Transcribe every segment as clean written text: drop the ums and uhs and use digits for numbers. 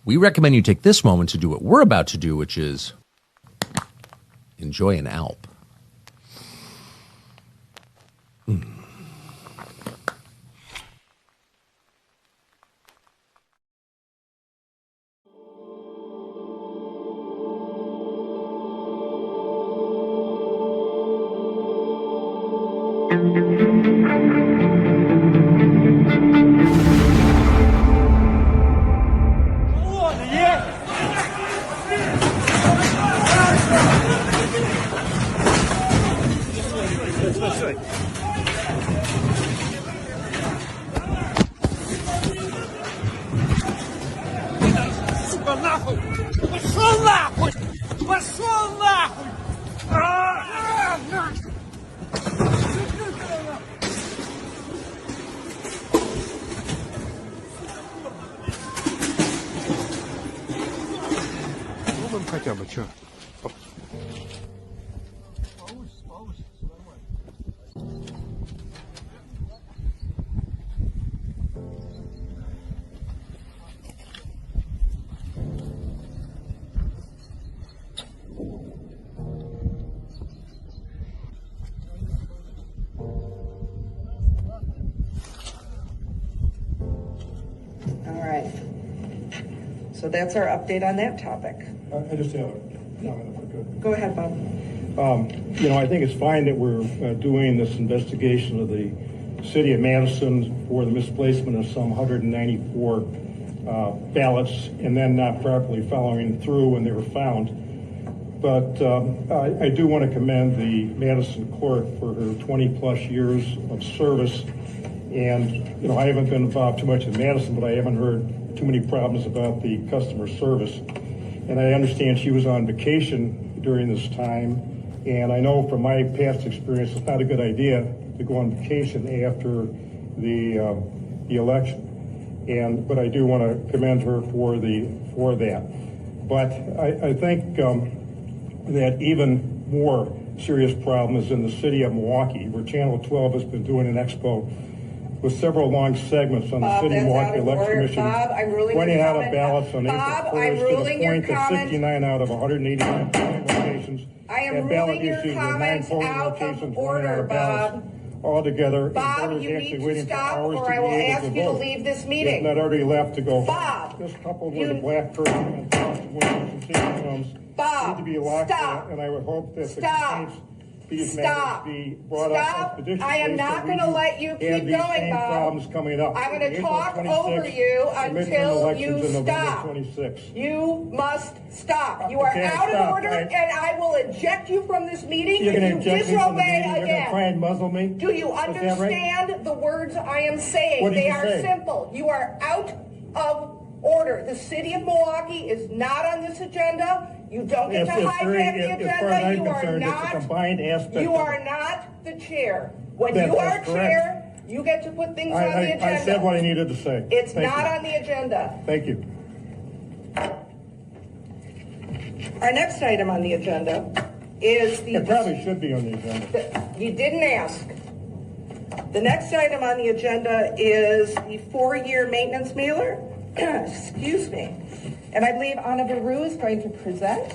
we recommend you take this moment to do what we're about to do, which is enjoy an Alp. хотя бы, что? So that's our update on that topic. I just have a comment if I could. Go ahead, Bob. I think it's fine that we're doing this investigation of the city of Madison for the misplacement of some 194 ballots and then not properly following through when they were found. But I do want to commend the Madison clerk for her 20 plus years of service. And, I haven't been involved too much in Madison, but I haven't heard too many problems about the customer service. And I understand she was on vacation during this time. And I know from my past experience, it's not a good idea to go on vacation after the election. But I do want to commend her for that. But I think that even more serious problem is in the city of Milwaukee, where Channel 12 has been doing an expo with several long segments on the City of Milwaukee Election Commission, pointing out of ballots on April 1st to the point that 59 out of 189 polling locations and ballot issues with 9 polling locations running out of ballots altogether. Bob, and you actually need to waiting stop, for hours or to I be will able ask to you to vote. leave this meeting. Not already left to go. Bob, this coupled with a black person and Washington State homes need to be locked out, and I would hope that the complaints be brought up expeditiously. I am not going to let you keep going, Bob. Problems coming up. I'm going to talk over you until you stop. You must stop. You are out of order, and I will eject you from this meeting if you disobey again. You're going to try and muzzle me? Do you understand the words I am saying? They are simple. You are out of order. The city of Milwaukee is not on this agenda. You don't get to hijack the agenda. You are not. It's a combined aspect. You are not the chair. When you are chair, you get to put things on the agenda. I said what I needed to say. It's not on the agenda. Thank you. Our next item on the agenda is the... It probably should be on the agenda. You didn't ask. The next item on the agenda is the 4-year maintenance mailer. Excuse me. And I believe Anna Baru is going to present.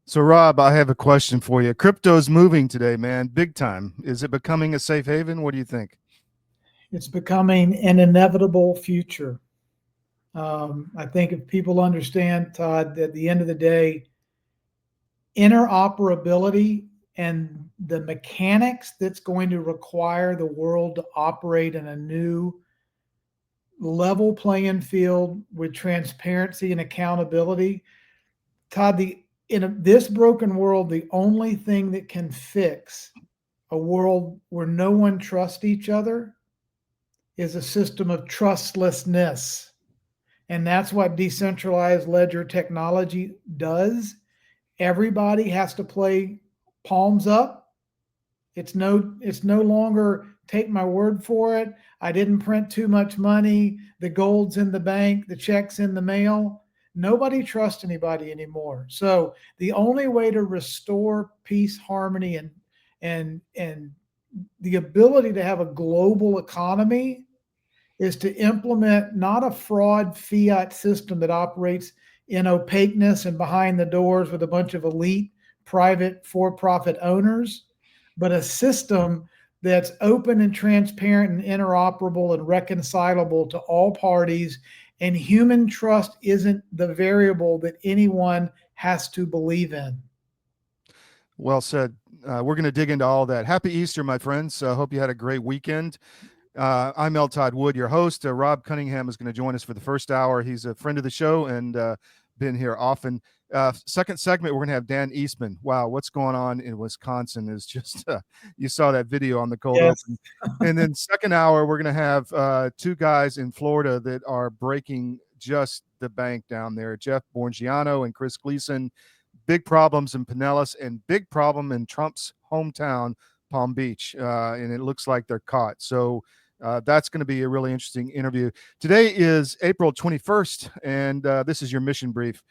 So, Rob, I have a question for you. Crypto's moving today, man, big time. Is it becoming a safe haven? What do you think? It's becoming an inevitable future. I think if people understand, Todd, that at the end of the day, interoperability and the mechanics that's going to require the world to operate in a new level playing field with transparency and accountability. Todd, in this broken world, the only thing that can fix a world where no one trusts each other is a system of trustlessness. And that's what decentralized ledger technology does. Everybody has to play palms up. It's no longer take my word for it. I didn't print too much money. The gold's in the bank, the check's in the mail. Nobody trusts anybody anymore. So the only way to restore peace, harmony, and the ability to have a global economy is to implement not a fraud fiat system that operates in opaqueness and behind the doors with a bunch of elite private for-profit owners, but a system that's open and transparent and interoperable and reconcilable to all parties. And human trust isn't the variable that anyone has to believe in. Well said. We're going to dig into all that. Happy Easter, my friends. Hope you had a great weekend. I'm L Todd Wood, your host. Rob Cunningham is going to join us for the first hour. He's a friend of the show and been here often. Second segment, we're going to have Dan Eastman. Wow, what's going on in Wisconsin is just, you saw that video on the cold open. And then second hour, we're going to have two guys in Florida that are breaking just the bank down there, Jeff Buongiorno and Chris Gleason. Big problems in Pinellas and big problem in Trump's hometown, Palm Beach. And it looks like they're caught. So that's going to be a really interesting interview. Today is April 21st, and this is your mission brief.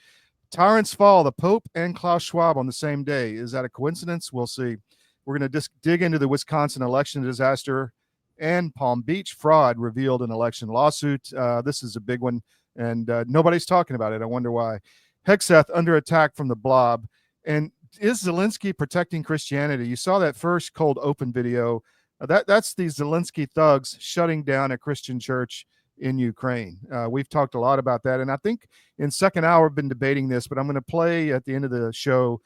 Tyrants fall, the Pope and Klaus Schwab on the same day. Is that a coincidence? We'll see. We're going to just dig into the Wisconsin election disaster and Palm Beach fraud revealed in election lawsuit. This is a big one, and nobody's talking about it. I wonder why. Hegseth under attack from the Blob. And is Zelenskiy protecting Christianity? You saw that first cold open video. That's the Zelenskiy thugs shutting down a Christian church in Ukraine. We've talked a lot about that. And I think in second hour, I've been debating this, but I'm going to play at the end of the show,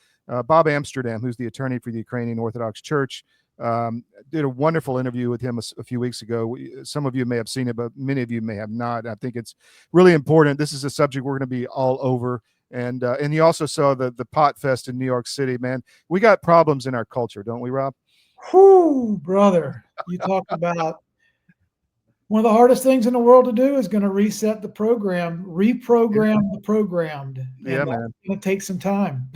Bob Amsterdam, who's the attorney for the Ukrainian Orthodox Church. Did a wonderful interview with him a few weeks ago. Some of you may have seen it, but many of you may have not. I think it's really important. This is a subject we're going to be all over. And you also saw the pot fest in New York City, man. We got problems in our culture, don't we, Rob? Whoo, brother. You talk about one of the hardest things in the world to do is going to reset the program, reprogram the programmed. Yeah, man. It's going to take some time.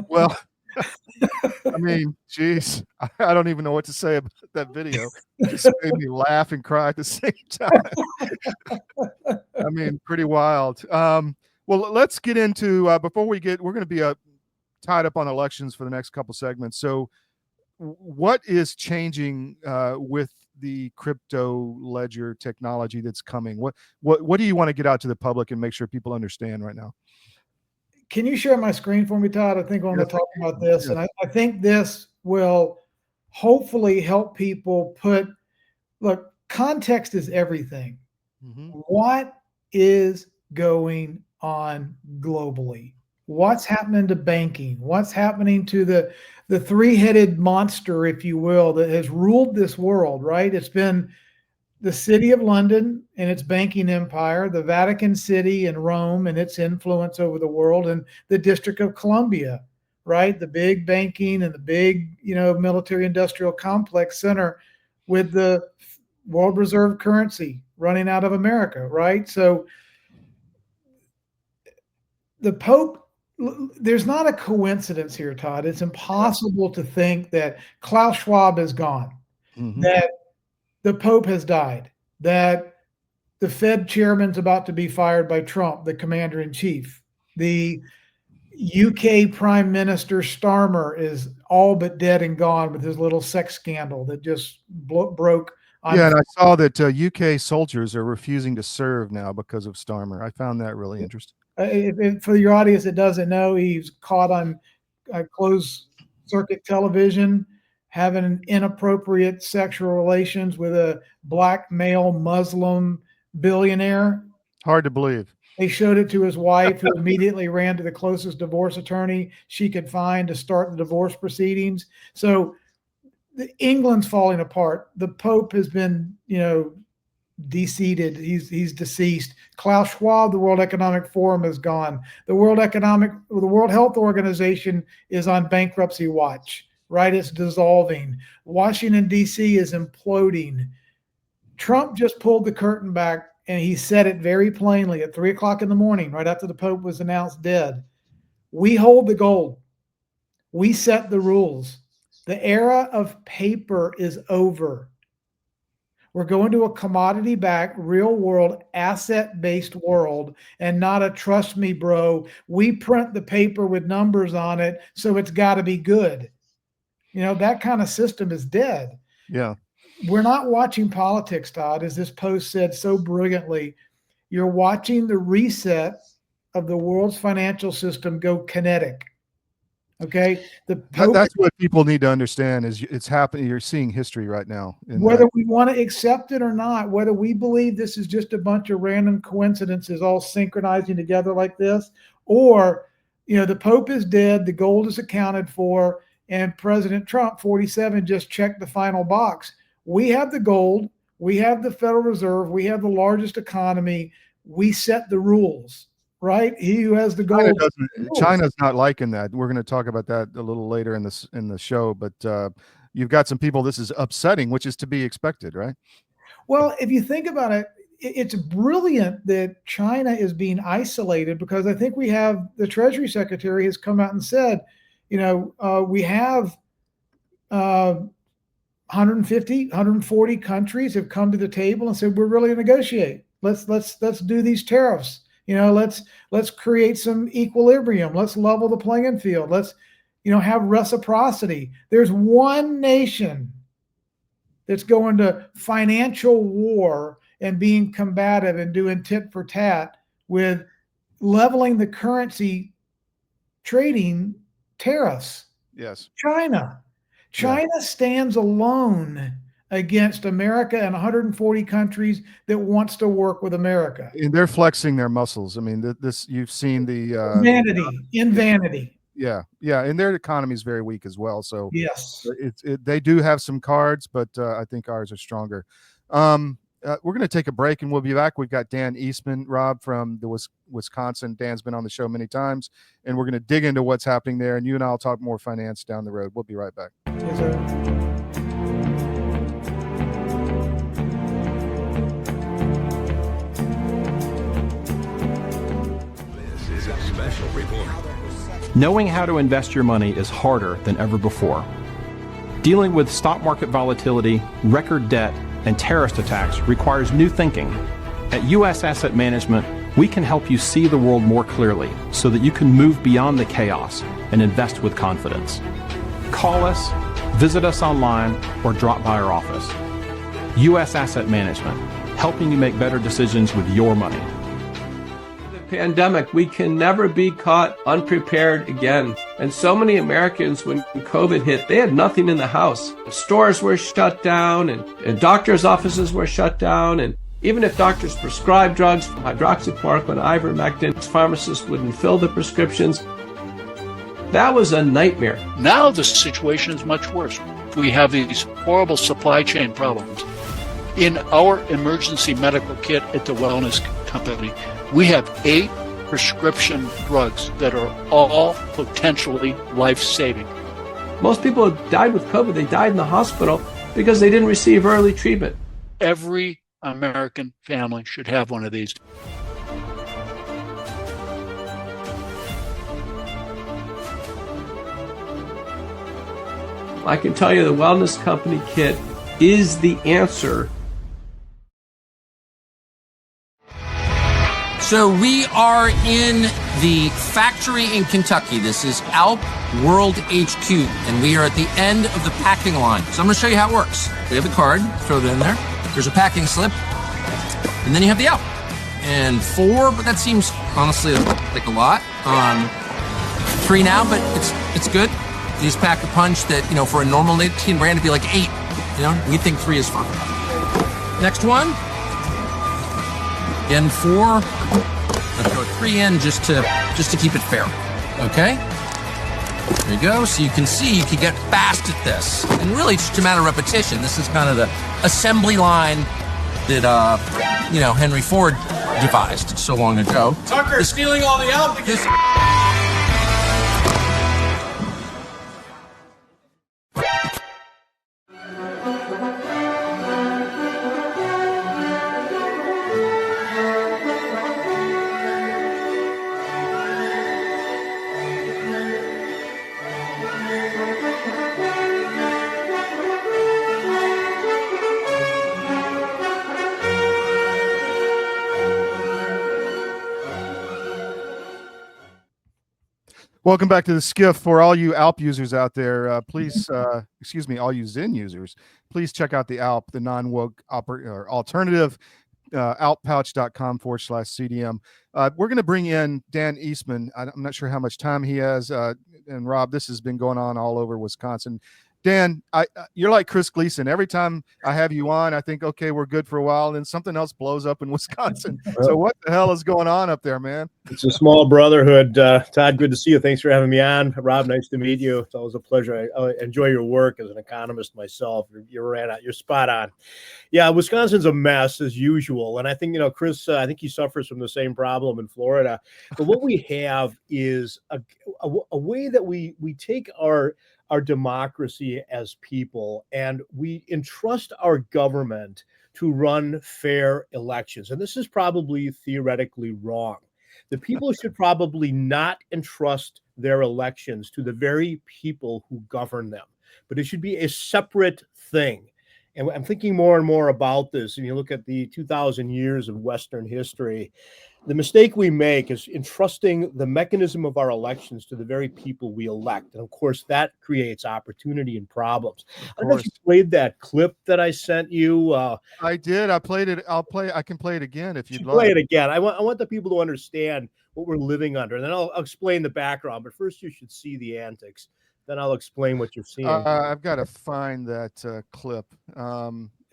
Well, I mean, geez, I don't even know what to say about that video. It just made me laugh and cry at the same time. I mean, pretty wild. Well, let's get into, we're going to be tied up on elections for the next couple segments. So what is changing with the crypto ledger technology that's coming? What do you want to get out to the public and make sure people understand right now? Can you share my screen for me, Todd? I think I want to talk about this. And I think this will hopefully help people look, context is everything. Mm-hmm. What is going on globally? What's happening to banking? What's happening to the three-headed monster, if you will, that has ruled this world, right? It's been the City of London and its banking empire, the Vatican City and Rome and its influence over the world, and the District of Columbia, right? The big banking and the big, military industrial complex center with the world reserve currency running out of America, right? So the Pope, there's not a coincidence here, Todd. It's impossible to think that Klaus Schwab is gone, mm-hmm. that the Pope has died, that the Fed chairman's about to be fired by Trump, the commander-in-chief. The UK Prime Minister Starmer is all but dead and gone with his little sex scandal that just broke. Yeah, and I saw that UK soldiers are refusing to serve now because of Starmer. I found that really interesting. For your audience that doesn't know, he's caught on closed circuit television having inappropriate sexual relations with a black male Muslim billionaire. Hard to believe. They showed it to his wife, who immediately ran to the closest divorce attorney she could find to start the divorce proceedings. So England's falling apart. The Pope has been, deseated. He's deceased. Klaus Schwab, the World Economic Forum, is gone. The World Health Organization is on bankruptcy watch, right? It's dissolving. Washington, D.C. is imploding. Trump just pulled the curtain back, and he said it very plainly at 3:00 in the morning, right after the Pope was announced dead. We hold the gold. We set the rules. The era of paper is over. We're going to a commodity-backed, real-world, asset-based world, and not a trust me, bro. We print the paper with numbers on it, so it's got to be good. That kind of system is dead. Yeah. We're not watching politics, Todd, as this post said so brilliantly. You're watching the reset of the world's financial system go kinetic. Okay, that's what people need to understand is it's happening. You're seeing history right now. Whether we want to accept it or not, whether we believe this is just a bunch of random coincidences all synchronizing together like this, or the Pope is dead, the gold is accounted for, and President Trump, 47, just checked the final box. We have the gold, we have the Federal Reserve, we have the largest economy. We set the rules. Right, he who has the gold. China's not liking that. We're going to talk about that a little later in the show. But you've got some people this is upsetting, which is to be expected, right? Well, if you think about it, it's brilliant that China is being isolated, because I think we have the Treasury Secretary has come out and said, we have 150, 140 countries have come to the table and said we're really going to negotiate. Let's do these tariffs. Let's create some equilibrium. Let's level the playing field. Let's, have reciprocity. There's one nation that's going to financial war and being combative and doing tit for tat with leveling the currency trading tariffs. Yes. China stands alone against America and 140 countries that wants to work with America. And they're flexing their muscles. I mean, this you've seen the vanity. Yeah. And their economy is very weak as well. So yes, they do have some cards, but I think ours are stronger. We're going to take a break and we'll be back. We've got Dan Eastman, Rob, from the Wisconsin. Dan's been on the show many times, and we're going to dig into what's happening there. And you and I'll talk more finance down the road. We'll be right back. Yes, sir. Report. Knowing how to invest your money is harder than ever before. Dealing with stock market volatility, record debt, and terrorist attacks requires new thinking. At U.S. Asset Management, we can help you see the world more clearly so that you can move beyond the chaos and invest with confidence. Call us, visit us online, or drop by our office. U.S. Asset Management, helping you make better decisions with your money. Pandemic, we can never be caught unprepared again. And so many Americans, when COVID hit, they had nothing in the house. Stores were shut down and doctors' offices were shut down. And even if doctors prescribed drugs, hydroxychloroquine, ivermectin, pharmacists wouldn't fill the prescriptions. That was a nightmare. Now the situation is much worse. We have these horrible supply chain problems. In our emergency medical kit at the Wellness Company, we have 8 prescription drugs that are all potentially life-saving. Most people who died with COVID, they died in the hospital because they didn't receive early treatment. Every American family should have one of these. I can tell you the Wellness Company kit is the answer. So we are in the factory in Kentucky. This is Alp World HQ, and we are at the end of the packing line. So I'm going to show you how it works. We have the card, throw it in there. There's a packing slip, and then you have the Alp. and 4, but that seems honestly like a lot. 3 now, but it's good. You just pack a punch that, for a normal nicotine brand, it'd be like 8. We think 3 is fine. Next one. Again, 4. Let's throw 3 in just to keep it fair. Okay. There you go. So you can see you can get fast at this, and really it's just a matter of repetition. This is kind of the assembly line that Henry Ford devised so long ago. Tucker is stealing all the applicants. Welcome back to the SCIF. For all you ALP users out there, please, excuse me, all you Zen users, please check out the ALP, the non-woke alternative, alppouch.com/CDM. We're going to bring in Dan Eastman. I'm not sure how much time he has. And Rob, this has been going on all over Wisconsin. Dan, you're like Chris Gleason. Every time I have you on, I think, okay, we're good for a while, and then something else blows up in Wisconsin. So what the hell is going on up there, man? It's a small brotherhood. Todd, good to see you. Thanks for having me on. Rob, nice to meet you. It's always a pleasure. I enjoy your work as an economist myself. You're spot on. Yeah, Wisconsin's a mess as usual. And I think, Chris, I think he suffers from the same problem in Florida. But what we have is a way that we take our democracy as people, and we entrust our government to run fair elections. And this is probably theoretically wrong. The people should probably not entrust their elections to the very people who govern them, but it should be a separate thing. And I'm thinking more and more about this. And you look at the 2,000 years of Western history, the mistake we make is entrusting the mechanism of our elections to the very people we elect. And of course, that creates opportunity and problems. I don't know if you played that clip that I sent you. I did. I played it. I can play it again if you'd like. Play it again. I want the people to understand what we're living under. And then I'll explain the background. But first, you should see the antics. Then I'll explain what you're seeing. I've got to find that clip.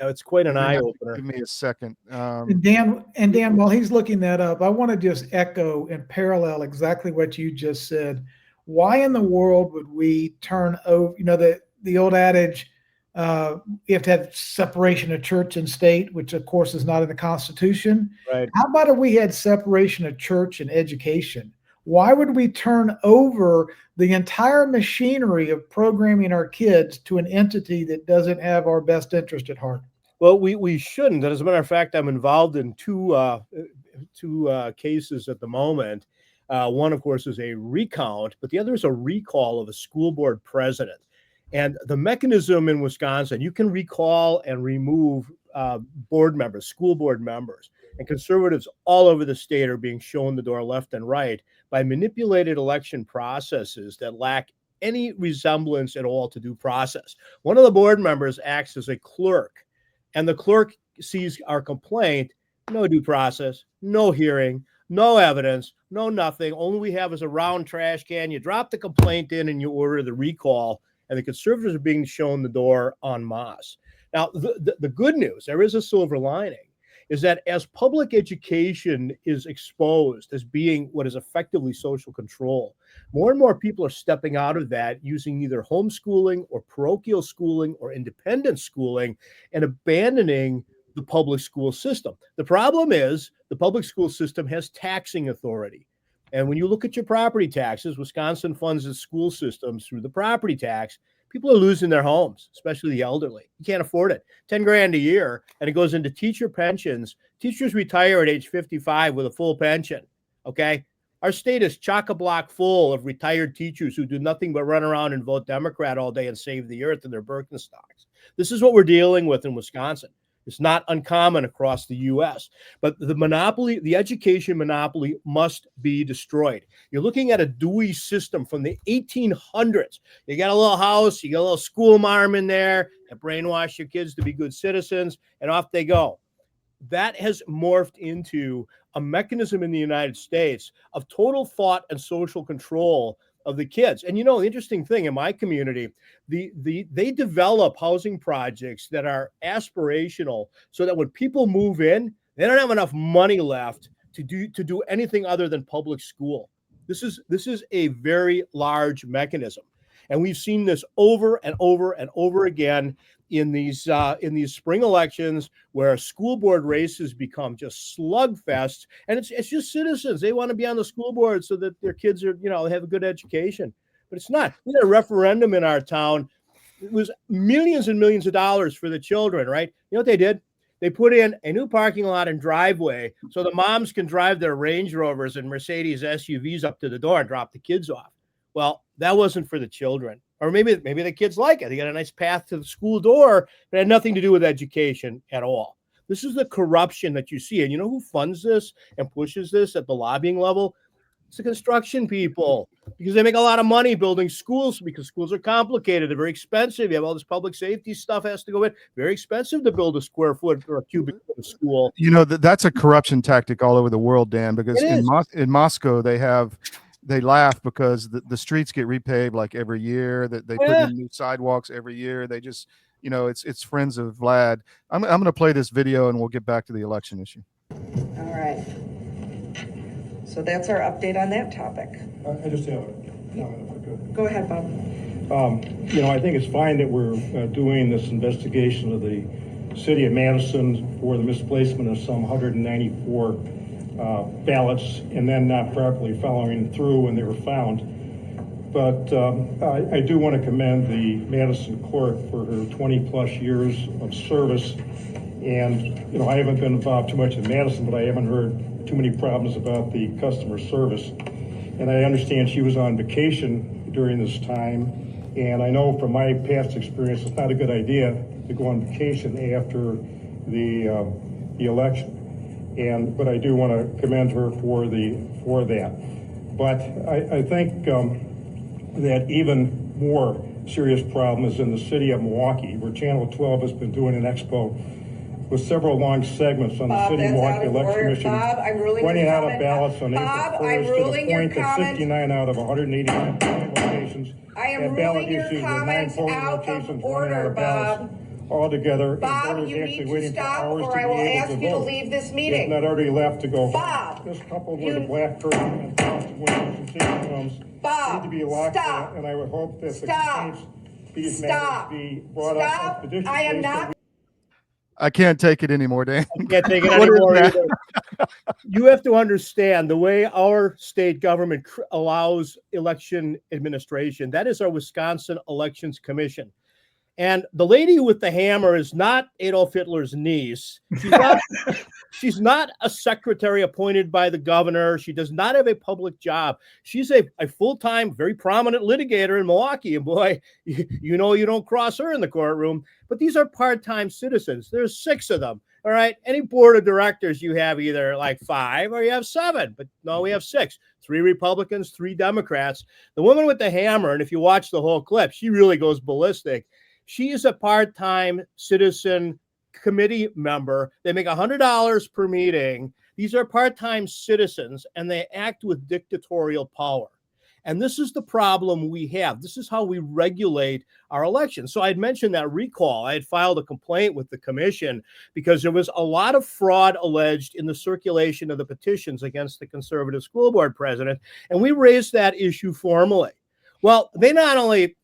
It's quite an eye opener. Give me a second. And Dan, while he's looking that up, I want to just echo and parallel exactly what you just said. Why in the world would we turn over? The old adage, you have to have separation of church and state, which of course is not in the Constitution. Right. How about if we had separation of church and education? Why would we turn over the entire machinery of programming our kids to an entity that doesn't have our best interest at heart? Well, we shouldn't. As a matter of fact, I'm involved in two cases at the moment. One, of course, is a recount, but the other is a recall of a school board president. And the mechanism in Wisconsin, you can recall and remove board members, school board members. And conservatives all over the state are being shown the door left and right by manipulated election processes that lack any resemblance at all to due process. One of the board members acts as a clerk, and the clerk sees our complaint, no due process, no hearing, no evidence, no nothing. Only we have is a round trash can. You drop the complaint in and you order the recall, and the conservatives are being shown the door en masse. Now, the good news, there is a silver lining, is that as public education is exposed as being what is effectively social control, more and more people are stepping out of that using either homeschooling or parochial schooling or independent schooling and abandoning the public school system. The problem is the public school system has taxing authority. And when you look at your property taxes, Wisconsin funds its school systems through the property tax. People are losing their homes, especially the elderly. You can't afford it. 10 grand a year, and it goes into teacher pensions. Teachers retire at age 55 with a full pension, okay? Our state is chock-a-block full of retired teachers who do nothing but run around and vote Democrat all day and save the earth in their Birkenstocks. This is what we're dealing with in Wisconsin. It's not uncommon across the U.S., but the monopoly, the education monopoly must be destroyed. You're looking at a Dewey system from the 1800s. You got a little house, you got a little school marm in there, and brainwash your kids to be good citizens, and off they go. that has morphed into a mechanism in the United States of total thought and social control of the kids. And the interesting thing in my community, they develop housing projects that are aspirational so that when people move in, they don't have enough money left to do anything other than public school. This is a very large mechanism. And we've seen this over and over and over again in these spring elections, where school board races become just slugfests, and it's just citizens. They want to be on the school board so that their kids are, have a good education. But it's not. We had a referendum in our town. It was millions and millions of dollars for the children, right? You know what they did? They put in a new parking lot and driveway so the moms can drive their Range Rovers and Mercedes SUVs up to the door and drop the kids off. Well, that wasn't for the children. Or maybe the kids like it. They got a nice path to the school door, but it had nothing to do with education at all. This is the corruption that you see. And you know who funds this and pushes this at the lobbying level? It's the construction people, because they make a lot of money building schools, because schools are complicated. They're very expensive. You have all this public safety stuff has to go in. Very expensive to build a square foot or a cubic foot of school. That's a corruption tactic all over the world, Dan, because in Moscow, they laugh because the streets get repaved like every year, that they put in new sidewalks every year. They just, it's friends of Vlad. I'm going to play this video and we'll get back to the election issue. All right. So that's our update on that topic. I just have a comment if I could. Go ahead, Bob. I think it's fine that we're doing this investigation of the city of Madison for the misplacement of some 194 ballots and then not properly following through when they were found. But I do want to commend the Madison clerk for her 20 plus years of service. And, I haven't been involved too much in Madison, but I haven't heard too many problems about the customer service. And I understand she was on vacation during this time. And I know from my past experience, it's not a good idea to go on vacation after the election. But I do want to commend her for that. But I think that even more serious problem is in the city of Milwaukee, where Channel 12 has been doing an expo with several long segments on the city of Milwaukee election commission, running out of ballots on April 1st to the point that 59 out of 189 locations had ballot issues with 9 polling locations running out of ballots altogether. Bob, you need to stop or I will ask you to leave this meeting. It's not already left to go. Bob, this coupled with a black curtain and constant windows and safety rooms need to be locked out, and I would hope that the complaints these matters be brought up expeditiously. I am not. I can't take it anymore, Dan. I can't take it anymore either. You have to understand the way our state government allows election administration. That is our Wisconsin Elections Commission. And the lady with the hammer is not Adolf Hitler's niece. She's not a secretary appointed by the governor. She does not have a public job. She's a full-time, very prominent litigator in Milwaukee. And boy, you don't cross her in the courtroom. But these are part-time citizens. There's 6 of them. All right. Any board of directors, you have either like 5 or you have 7. But no, we have 6. 3 Republicans, 3 Democrats. The woman with the hammer, and if you watch the whole clip, she really goes ballistic. She is a part-time citizen committee member. They make $100 per meeting. These are part-time citizens, and they act with dictatorial power. And this is the problem we have. This is how we regulate our elections. So I had mentioned that recall. I had filed a complaint with the commission because there was a lot of fraud alleged in the circulation of the petitions against the conservative school board president. And we raised that issue formally. Well, they not only,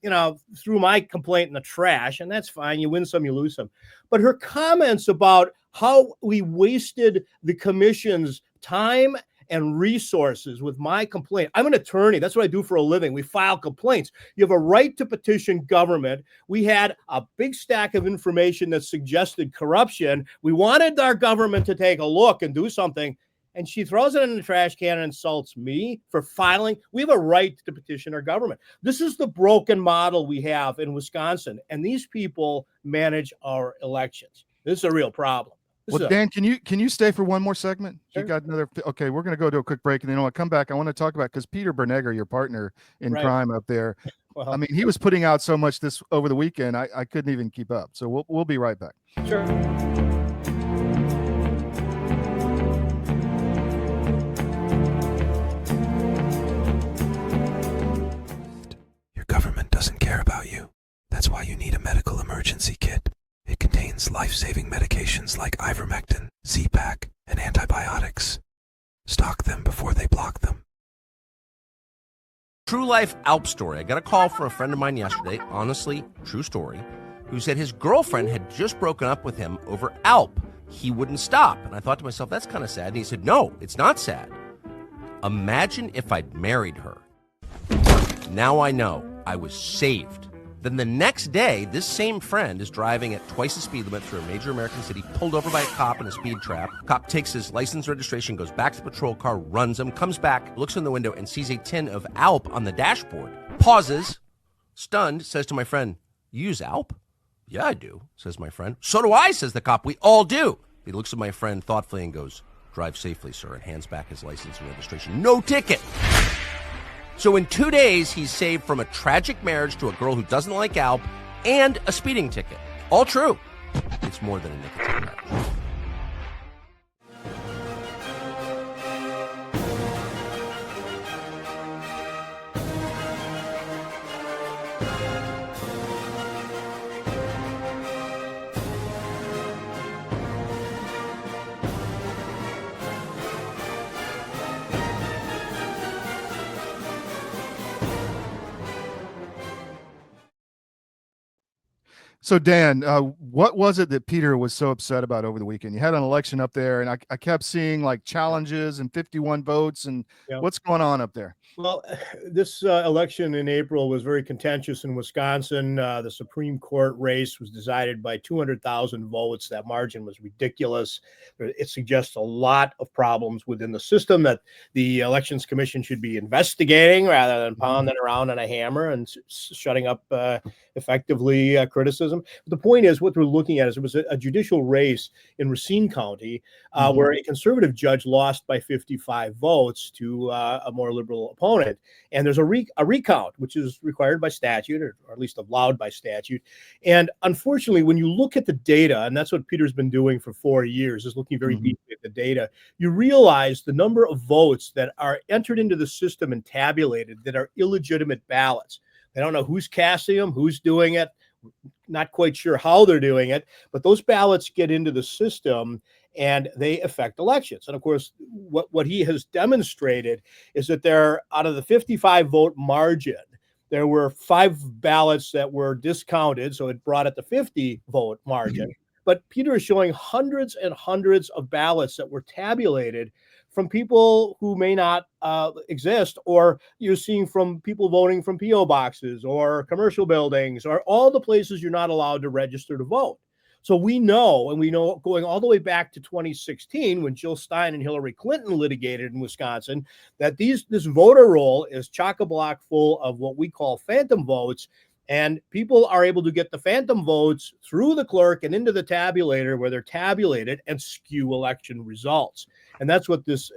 threw my complaint in the trash, and that's fine. You win some, you lose some. But her comments about how we wasted the commission's time and resources with my complaint. I'm an attorney. That's what I do for a living. We file complaints. You have a right to petition government. We had a big stack of information that suggested corruption. We wanted our government to take a look and do something. And she throws it in the trash can and insults me for filing. We have a right to petition our government. This is the broken model we have in Wisconsin. And these people manage our elections. This is a real problem. Well, Dan, can you stay for one more segment? Sure. You got another. Okay, we're going to go to a quick break, and then when I come back, I want to talk about, because Peter Bernegger, your partner in crime up there, well, I mean, he was putting out so much this over the weekend, I couldn't even keep up. So we'll be right back. Sure. life-saving medications like ivermectin, Z-Pak, and antibiotics. Stock them before they block them. True life Alp story. I got a call from a friend of mine yesterday, honestly, true story, who said his girlfriend had just broken up with him over Alp. He wouldn't stop. And I thought to myself, that's kind of sad. And he said, no, it's not sad. Imagine if I'd married her. Now I know I was saved. Then the next day, this same friend is driving at twice the speed limit through a major American city, pulled over by a cop in a speed trap. Cop takes his license registration, goes back to the patrol car, runs him, comes back, looks in the window, and sees a tin of Alp on the dashboard. Pauses, stunned, says to my friend, "You use Alp?" "Yeah, I do," says my friend. "So do I," says the cop. "We all do." He looks at my friend thoughtfully and goes, "Drive safely, sir," and hands back his license and registration. No ticket. So in 2 days, he's saved from a tragic marriage to a girl who doesn't like Alp and a speeding ticket. All true. It's more than a nicotine marriage. So Dan, what was it that Peter was so upset about over the weekend? You had an election up there, and I kept seeing like challenges and 51 votes, and what's going on up there? Well, this election in April was very contentious in Wisconsin. The Supreme Court race was decided by 200,000 votes. That margin was ridiculous. It suggests a lot of problems within the system that the Elections Commission should be investigating rather than pounding around on a hammer and shutting up effectively criticism. But the point is, what we're looking at is it was a judicial race in Racine County where a conservative judge lost by 55 votes to a more liberal opponent. And there's a recount, which is required by statute, or at least allowed by statute. And unfortunately, when you look at the data, and that's what Peter's been doing for 4 years, is looking very deeply at the data, you realize the number of votes that are entered into the system and tabulated that are illegitimate ballots. They don't know who's casting them, who's doing it, not quite sure how they're doing it, but those ballots get into the system and they affect elections. And of course, what he has demonstrated is that out of the 55 vote margin, there were 5 ballots that were discounted, so it brought it to 50 vote margin. But Peter is showing hundreds and hundreds of ballots that were tabulated from people who may not exist, or you're seeing from people voting from P.O. boxes or commercial buildings or all the places you're not allowed to register to vote. So we know going all the way back to 2016 when Jill Stein and Hillary Clinton litigated in Wisconsin, that this voter roll is chock-a-block full of what we call phantom votes. And people are able to get the phantom votes through the clerk and into the tabulator where they're tabulated and skew election results. And that's what this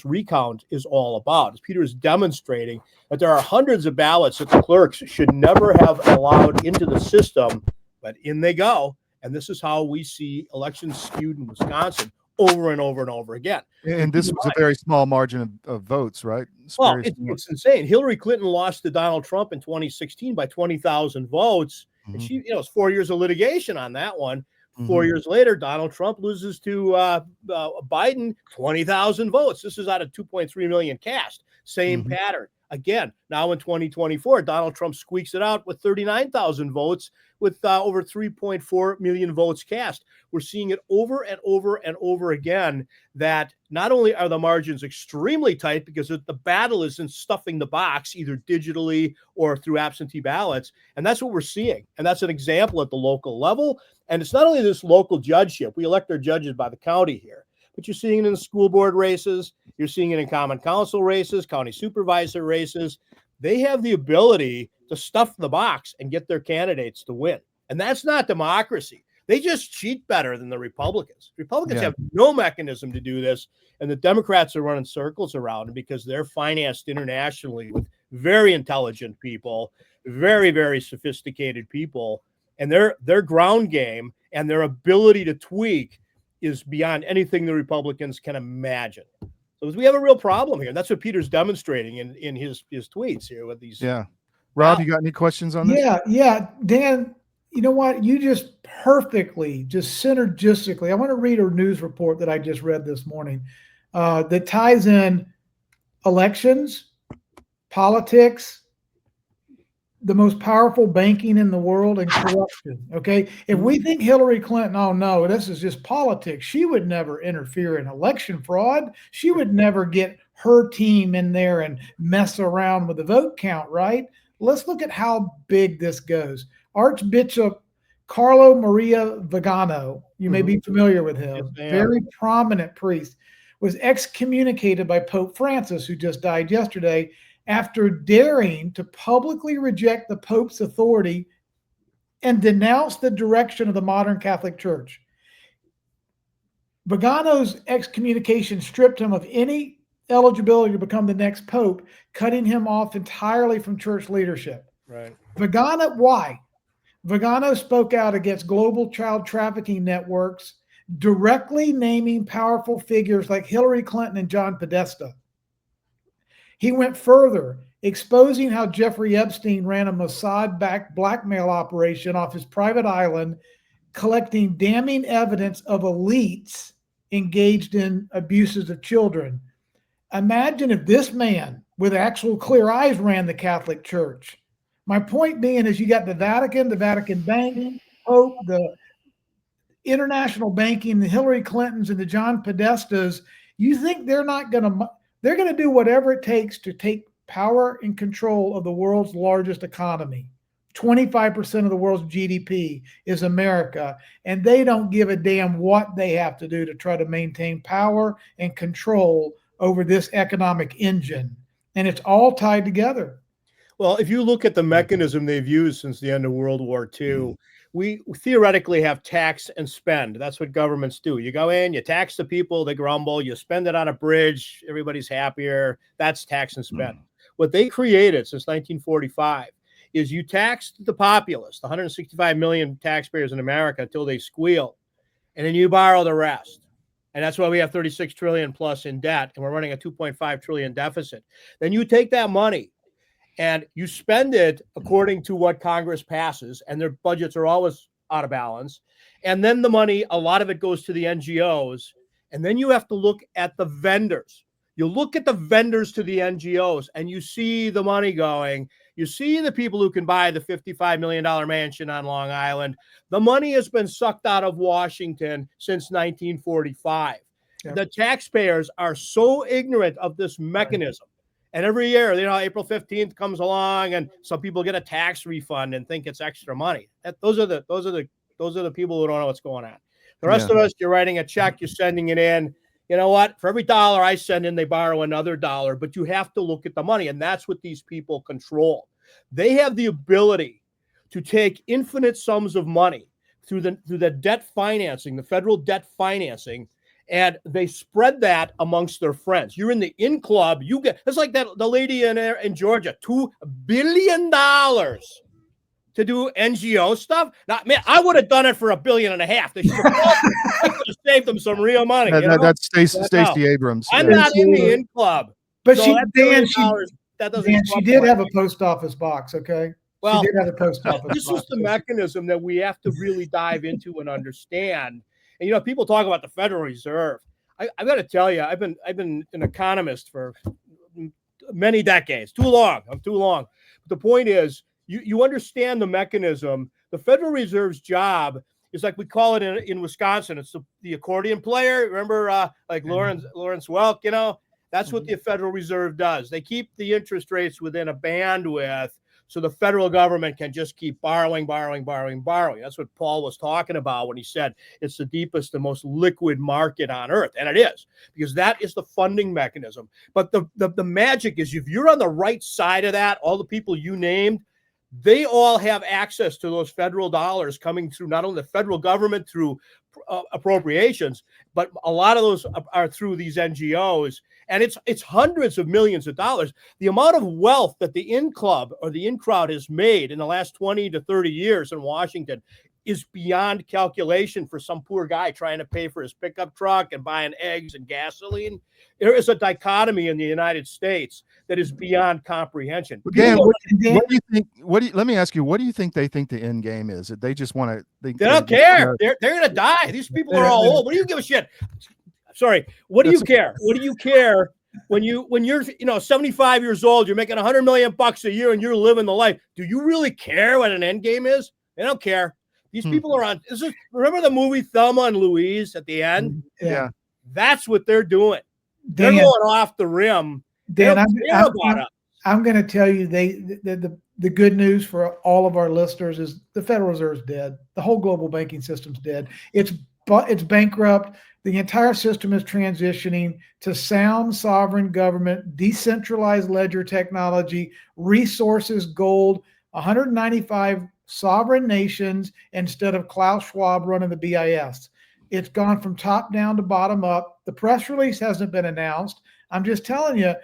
recount is all about. As Peter is demonstrating that there are hundreds of ballots that the clerks should never have allowed into the system, but in they go. And this is how we see elections skewed in Wisconsin over and over and over again. And this was a very small margin of votes, right? It's insane. Hillary Clinton lost to Donald Trump in 2016 by 20,000 votes. And she, it's 4 years of litigation on that one. 4 years later, Donald Trump loses to Biden, 20,000 votes. This is out of 2.3 million cast. Same pattern. Again, now in 2024, Donald Trump squeaks it out with 39,000 votes with over 3.4 million votes cast. We're seeing it over and over and over again that not only are the margins extremely tight because the battle is in stuffing the box either digitally or through absentee ballots, and that's what we're seeing. And that's an example at the local level. And it's not only this local judgeship. We elect our judges by the county here. But you're seeing it in the school board races. You're seeing it in common council races, county supervisor races. They have the ability to stuff the box and get their candidates to win. And that's not democracy. They just cheat better than the Republicans. Republicans have no mechanism to do this. And the Democrats are running circles around it because they're financed internationally with very intelligent people, very, very sophisticated people. And their ground game and their ability to tweak is beyond anything the Republicans can imagine. So we have a real problem here. And that's what Peter's demonstrating in his tweets here with these. Yeah. Rob, you got any questions on this? Yeah. Dan, You know what? You just perfectly, just synergistically. I want to read a news report that I just read this morning that ties in elections, politics, the most powerful banking in the world, and corruption. Okay. If we think Hillary Clinton, oh no, this is just politics, she would never interfere in election fraud. She would never get her team in there and mess around with the vote count, right? Let's look at how big this goes. Archbishop Carlo Maria Vigano, you may be familiar with him, very prominent priest, was excommunicated by Pope Francis, who just died yesterday, after daring to publicly reject the Pope's authority and denounce the direction of the modern Catholic Church. Vigano's excommunication stripped him of any eligibility to become the next Pope, cutting him off entirely from church leadership. Right. Vigano, why? Vigano spoke out against global child trafficking networks, directly naming powerful figures like Hillary Clinton and John Podesta. He went further, exposing how Jeffrey Epstein ran a Mossad-backed blackmail operation off his private island, collecting damning evidence of elites engaged in abuses of children. Imagine if this man with actual clear eyes ran the Catholic Church. My point being is you got the Vatican Bank, Pope, the international banking, the Hillary Clintons and the John Podestas. You think they're going to do whatever it takes to take power and control of the world's largest economy. 25% of the world's GDP is America, and they don't give a damn what they have to do to try to maintain power and control over this economic engine. And it's all tied together. Well, if you look at the mechanism they've used since the end of World War II, we theoretically have tax and spend. That's what governments do. You go in, you tax the people, they grumble, you spend it on a bridge, everybody's happier. That's tax and spend. What they created since 1945 is you taxed the populace, the 165 million taxpayers in America, until they squeal, and then you borrow the rest. And that's why we have 36 trillion plus in debt, and we're running a 2.5 trillion deficit. Then you take that money and you spend it according to what Congress passes, and their budgets are always out of balance. And then the money, a lot of it goes to the NGOs. And then you have to look at the vendors. You look at the vendors to the NGOs, and you see the money going. You see the people who can buy the $55 million mansion on Long Island. The money has been sucked out of Washington since 1945. Yep. The taxpayers are so ignorant of this mechanism. And every year, April 15th comes along, and some people get a tax refund and think it's extra money. Those are the people who don't know what's going on. The rest of us, you're writing a check, you're sending it in. You know what? For every dollar I send in, they borrow another dollar. But you have to look at the money, and that's what these people control. They have the ability to take infinite sums of money through the debt financing, the federal debt financing, and they spread that amongst their friends. You're in the in club. You get, it's like the lady in Georgia, $2 billion to do NGO stuff. Now, man, I would have done it for $1.5 billion. They should have I could have saved them some real money. That's Stacey Abrams. I'm not in the in club. But so she did have a post office box, okay? Well, she did have a post office this box. is the mechanism that we have to really dive into and understand. And people talk about the Federal Reserve. I've got to tell you, I've been an economist for many decades. Too long. I'm too long. But the point is, you understand the mechanism. The Federal Reserve's job is like we call it in Wisconsin. It's the accordion player. Remember, like Lawrence Welk. That's what the Federal Reserve does. They keep the interest rates within a bandwidth, so the federal government can just keep borrowing. That's what Paul was talking about when he said it's the deepest and most liquid market on earth. And it is, because that is the funding mechanism. But the magic is, if you're on the right side of that, all the people you named, they all have access to those federal dollars coming through not only the federal government through appropriations, but a lot of those are through these NGOs. And it's hundreds of millions of dollars. The amount of wealth that the in club or the in crowd has made in the last 20 to 30 years in Washington is beyond calculation for some poor guy trying to pay for his pickup truck and buying eggs and gasoline. There is a dichotomy in the United States that is beyond comprehension. Dan, what do you think? Let me ask you, what do you think they think the end game is? That they just want to? They don't care. They're going to die. These people are all old. What do you give a shit? Sorry. What do you care? What do you care when you're 75 years old? You're making $100 million a year and you're living the life. Do you really care what an end game is? They don't care. These people are on. Remember the movie Thelma and Louise at the end? Yeah. That's what they're doing. Dan, they're going off the rim. Dan, I'm going to tell you, the good news for all of our listeners is the Federal Reserve's dead. The whole global banking system's dead. It's bankrupt. The entire system is transitioning to sound sovereign government, decentralized ledger technology, resources, gold, 195 sovereign nations instead of Klaus Schwab running the BIS. It's gone from top down to bottom up. The press release hasn't been announced. I'm just telling you,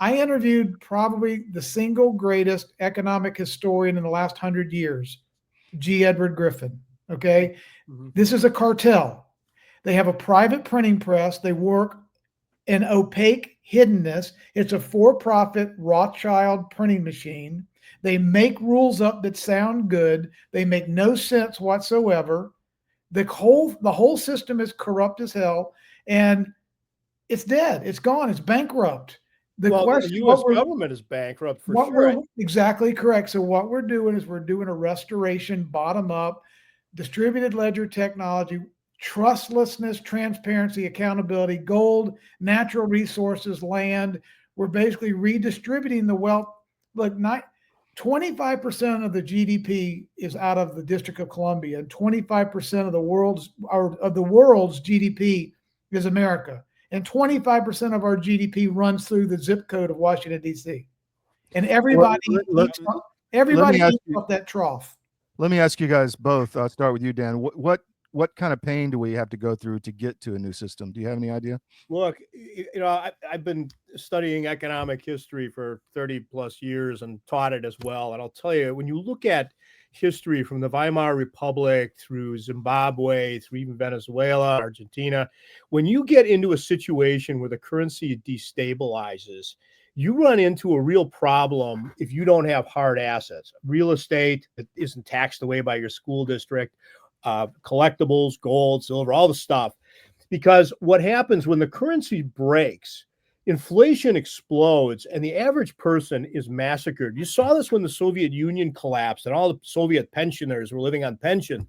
I interviewed probably the single greatest economic historian in the last 100 years, G. Edward Griffin. Okay. This is a cartel. They have a private printing press. They work in opaque hiddenness. It's a for-profit Rothschild printing machine. They make rules up that sound good. They make no sense whatsoever. The whole system is corrupt as hell, and it's dead. It's gone. It's bankrupt. The U.S. government is bankrupt for sure. Exactly correct. So what we're doing is we're doing a restoration, bottom up, distributed ledger technology, trustlessness, transparency, accountability, gold, natural resources, land. We're basically redistributing the wealth. Look, 25% of the GDP is out of the District of Columbia, and 25% of the world's GDP is America, and 25% of our GDP runs through the zip code of Washington D.C. And everybody eats off that trough. Let me ask you guys both. I'll start with you, Dan. What kind of pain do we have to go through to get to a new system? Do you have any idea? Look, I've been studying economic history for 30 plus years and taught it as well. And I'll tell you, when you look at history from the Weimar Republic through Zimbabwe, through even Venezuela, Argentina, when you get into a situation where the currency destabilizes, you run into a real problem if you don't have hard assets. Real estate that isn't taxed away by your school district, collectibles, gold, silver, all the stuff. Because what happens when the currency breaks, inflation explodes and the average person is massacred. You saw this when the Soviet Union collapsed and all the Soviet pensioners were living on pension.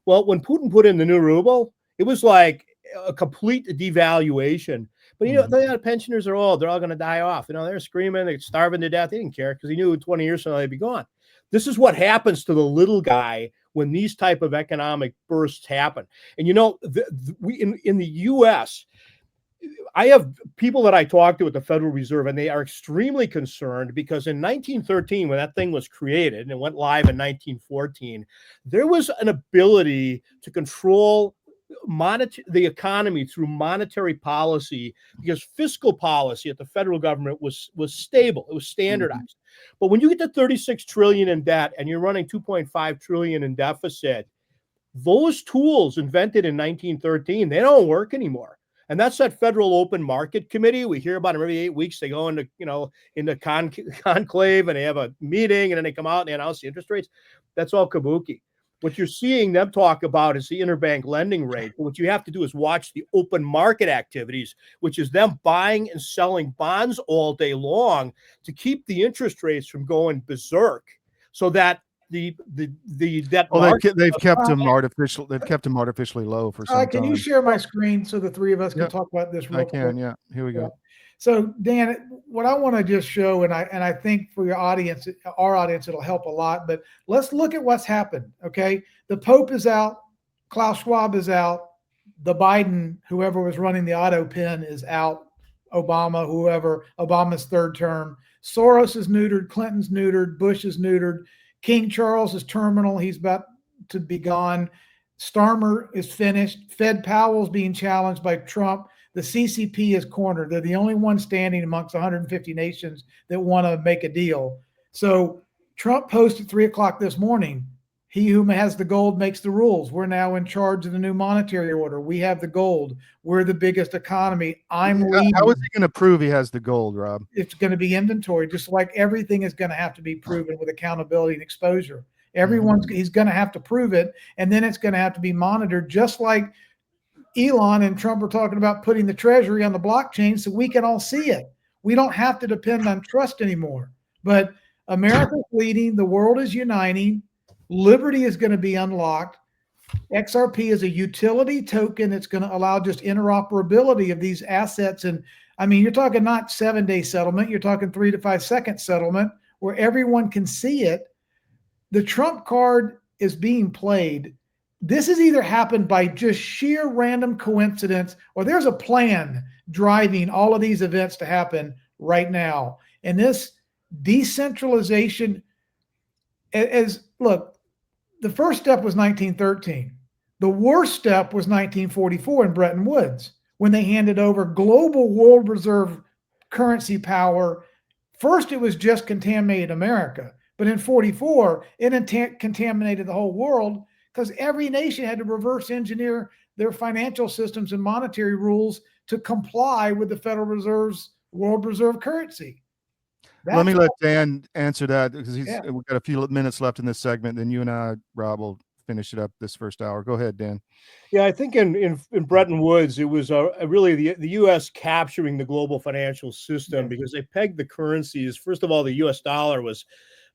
Well, when Putin put in the new ruble, it was like a complete devaluation. But the pensioners are old. They're all going to die off. They're screaming, they're starving to death. They didn't care because he knew 20 years from now they'd be gone. This is what happens to the little guy when these type of economic bursts happen. And we in the U.S., I have people that I talk to at the Federal Reserve, and they are extremely concerned because in 1913, when that thing was created and it went live in 1914, there was an ability to control the economy through monetary policy because fiscal policy at the federal government was stable. It was standardized. But when you get to 36 trillion in debt and you're running 2.5 trillion in deficit, those tools invented in 1913, they don't work anymore. And that's that Federal Open Market Committee. We hear about them every 8 weeks. They go into conclave and they have a meeting and then they come out and they announce the interest rates. That's all kabuki. What you're seeing them talk about is the interbank lending rate. But what you have to do is watch the open market activities, which is them buying and selling bonds all day long to keep the interest rates from going berserk, so that the debt. Well, they've kept them artificial. They've kept them artificially low for some time. Can you share my screen so the three of us can talk about this real quick? I can. Yeah. Here we go. So, Dan, what I want to just show, and I think for our audience, it'll help a lot. But let's look at what's happened. Okay, the Pope is out, Klaus Schwab is out, the Biden, whoever was running the auto pen, is out. Obama's third term. Soros is neutered, Clinton's neutered, Bush is neutered. King Charles is terminal; he's about to be gone. Starmer is finished. Fed Powell's being challenged by Trump. The CCP is cornered. They're the only one standing amongst 150 nations that want to make a deal. So Trump posted at 3:00 this morning, he who has the gold makes the rules. We're now in charge of the new monetary order. We have the gold. We're the biggest economy. I'm leading. How is he going to prove he has the gold, Rob? It's going to be inventory, just like everything is going to have to be proven with accountability and exposure. He's going to have to prove it, and then it's going to have to be monitored, just like Elon and Trump are talking about putting the treasury on the blockchain so we can all see it. We don't have to depend on trust anymore. But America's leading. The world is uniting. Liberty is going to be unlocked. XRP is a utility token that's going to allow just interoperability of these assets. And I mean, you're talking not 7-day settlement. You're talking 3 to 5 second settlement where everyone can see it. The Trump card is being played. This has either happened by just sheer random coincidence, or there's a plan driving all of these events to happen right now. And this decentralization look, the first step was 1913. The worst step was 1944 in Bretton Woods when they handed over global world reserve currency power. First, it was just contaminated America. But in 44, it contaminated the whole world because every nation had to reverse engineer their financial systems and monetary rules to comply with the Federal Reserve's world reserve currency. Let me let Dan answer that because we've got a few minutes left in this segment. Then you and I, Rob, will finish it up this first hour. Go ahead, Dan. Yeah, I think in Bretton Woods, it was really the U.S. capturing the global financial system because they pegged the currencies. First of all, the U.S. dollar was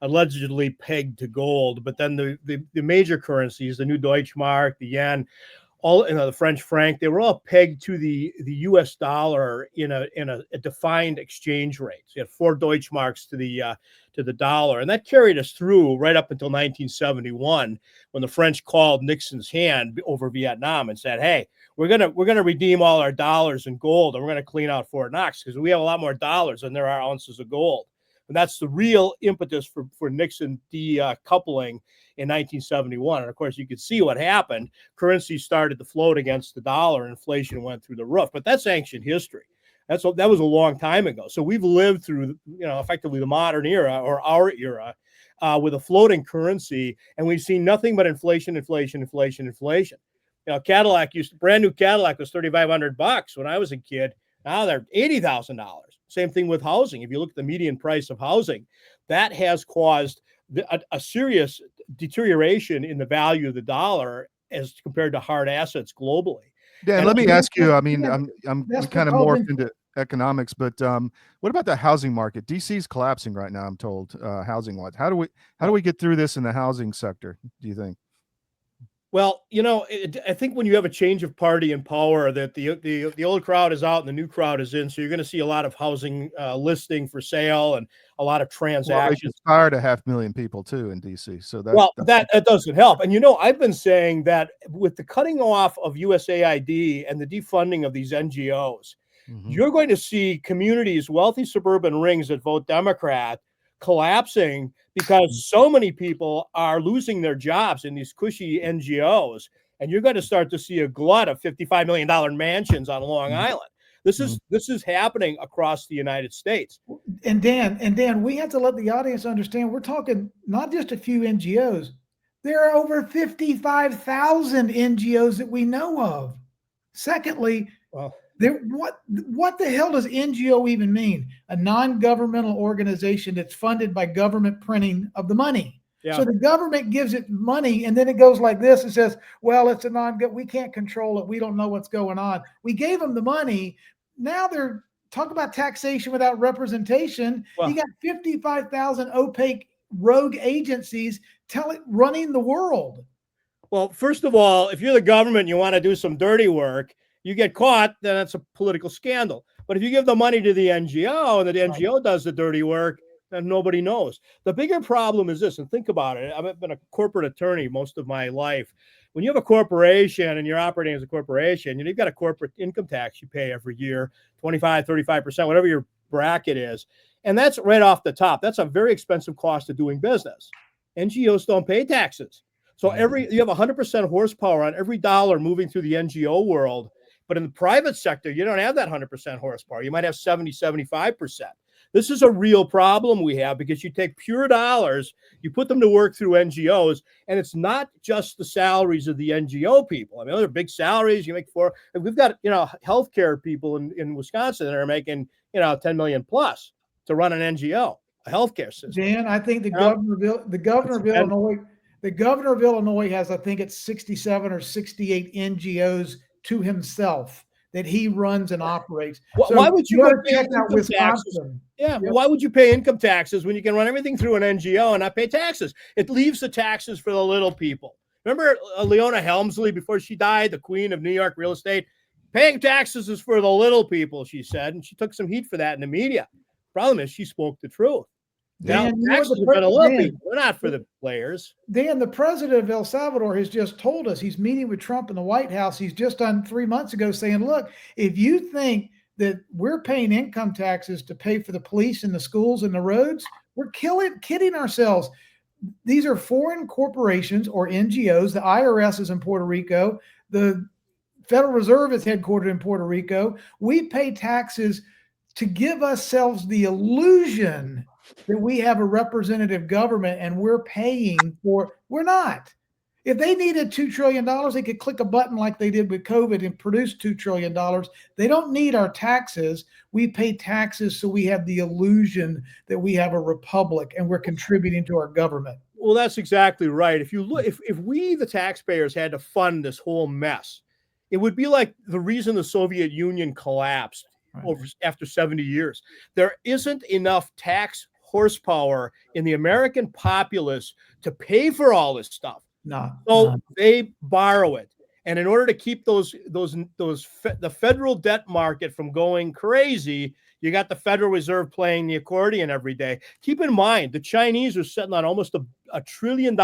allegedly pegged to gold, but then the major currencies, the new Deutschmark, the yen, all the French franc, they were all pegged to the U.S. dollar in a defined exchange rate. So you had 4 Deutschmarks to the dollar, and that carried us through right up until 1971 when the French called Nixon's hand over Vietnam and said, "Hey, we're gonna redeem all our dollars in gold, and we're gonna clean out Fort Knox because we have a lot more dollars than there are ounces of gold." And that's the real impetus for Nixon decoupling in 1971. And of course, you could see what happened. Currency started to float against the dollar. Inflation went through the roof. But that's ancient history. That was a long time ago. So we've lived through, effectively the modern era or our era with a floating currency, and we've seen nothing but inflation. Brand new Cadillac was $3,500 when I was a kid. Now they're $80,000. Same thing with housing. If you look at the median price of housing, that has caused a serious deterioration in the value of the dollar as compared to hard assets globally. Dan, let me ask you. I mean, I'm kind of morphed into economics, but what about the housing market? DC is collapsing right now, I'm told, housing-wise. How do we get through this in the housing sector, do you think? Well, I think when you have a change of party in power, that the old crowd is out and the new crowd is in. So you're going to see a lot of housing listing for sale and a lot of transactions. Well, fired 500,000 people too in DC. So that doesn't help. And I've been saying that with the cutting off of USAID and the defunding of these NGOs, you're going to see communities, wealthy suburban rings that vote Democrat, collapsing because so many people are losing their jobs in these cushy NGOs, and you're going to start to see a glut of $55 million mansions on Long Island. This is happening across the United States. And Dan, we have to let the audience understand we're talking not just a few NGOs. There are over 55,000 NGOs that we know of. Secondly, what the hell does NGO even mean? A non-governmental organization that's funded by government printing of the money. Yeah. So the government gives it money, and then it goes like this and says, well, it's we can't control it. We don't know what's going on. We gave them the money. Now they're talking about taxation without representation. Well, you got 55,000 opaque rogue agencies running the world. Well, first of all, if you're the government and you want to do some dirty work, you get caught, then it's a political scandal. But if you give the money to the NGO and the NGO does the dirty work, then nobody knows. The bigger problem is this, and think about it. I've been a corporate attorney most of my life. When you have a corporation and you're operating as a corporation, you've got a corporate income tax you pay every year, 25, 35%, whatever your bracket is. And that's right off the top. That's a very expensive cost of doing business. NGOs don't pay taxes. So you have 100% horsepower on every dollar moving through the NGO world. But in the private sector, you don't have that 100% horsepower. You might have 70, 75%. This is a real problem we have because you take pure dollars, you put them to work through NGOs, and it's not just the salaries of the NGO people. I mean, those are big salaries. You make we've got, healthcare people in Wisconsin that are making, 10 million plus to run an NGO, a healthcare system. Dan, I think the governor of Illinois has, I think it's 67 or 68 NGOs to himself that he runs and operates. So why would you pay income taxes? Yeah, yep. Why would you pay income taxes when you can run everything through an NGO and not pay taxes? It leaves the taxes for the little people. Remember Leona Helmsley, before she died, the queen of New York real estate? Paying taxes is for the little people, she said, and she took some heat for that in the media. Problem is, she spoke the truth. Dan, taxes are for the little people. They're not for the players. Dan, the president of El Salvador has just told us he's meeting with Trump in the White House. He's just done 3 months ago saying, look, if you think that we're paying income taxes to pay for the police and the schools and the roads, we're kidding ourselves. These are foreign corporations or NGOs. The IRS is in Puerto Rico. The Federal Reserve is headquartered in Puerto Rico. We pay taxes to give ourselves the illusion that we have a representative government and we're paying for. We're not. If they needed $2 trillion, they could click a button like they did with COVID and produce $2 trillion. They don't need our taxes. We pay taxes so we have the illusion that we have a republic and we're contributing to our government. Well, that's exactly right. If you look, if we, the taxpayers, had to fund this whole mess, it would be like the reason the Soviet Union collapsed after 70 years. There isn't enough tax horsepower in the American populace to pay for all this stuff. They borrow it. And in order to keep the federal debt market from going crazy, you got the Federal Reserve playing the accordion every day. Keep in mind, the Chinese are sitting on almost $1 trillion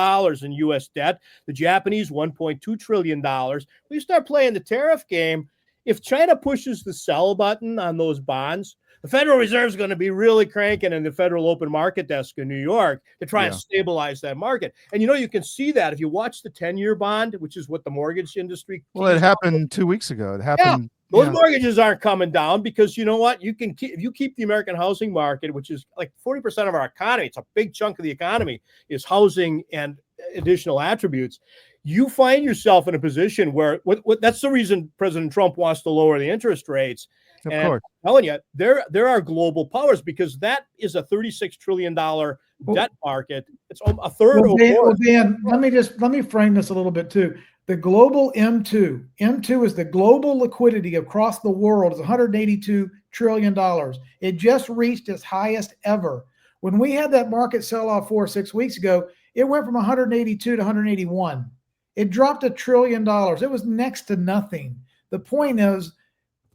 in U.S. debt. The Japanese, $1.2 trillion. When you start playing the tariff game, if China pushes the sell button on those bonds, the Federal Reserve is going to be really cranking in the Federal Open Market Desk in New York to try and stabilize that market. And you can see that if you watch the 10-year bond, which is what the mortgage industry. Well, it happened 2 weeks ago. It happened. Yeah, those mortgages aren't coming down because you know what? You can if you keep the American housing market, which is like 40% of our economy. It's a big chunk of the economy is housing and additional attributes. You find yourself in a position where that's the reason President Trump wants to lower the interest rates. Of course. I'm telling you, there are global powers because that is a $36 trillion debt market. It's a third of Dan, let me frame this a little bit too. The global M2 is the global liquidity across the world is $182 trillion. It just reached its highest ever. When we had that market sell off 4 or 6 weeks ago, it went from 182 to 181. It dropped $1 trillion. It was next to nothing. The point is,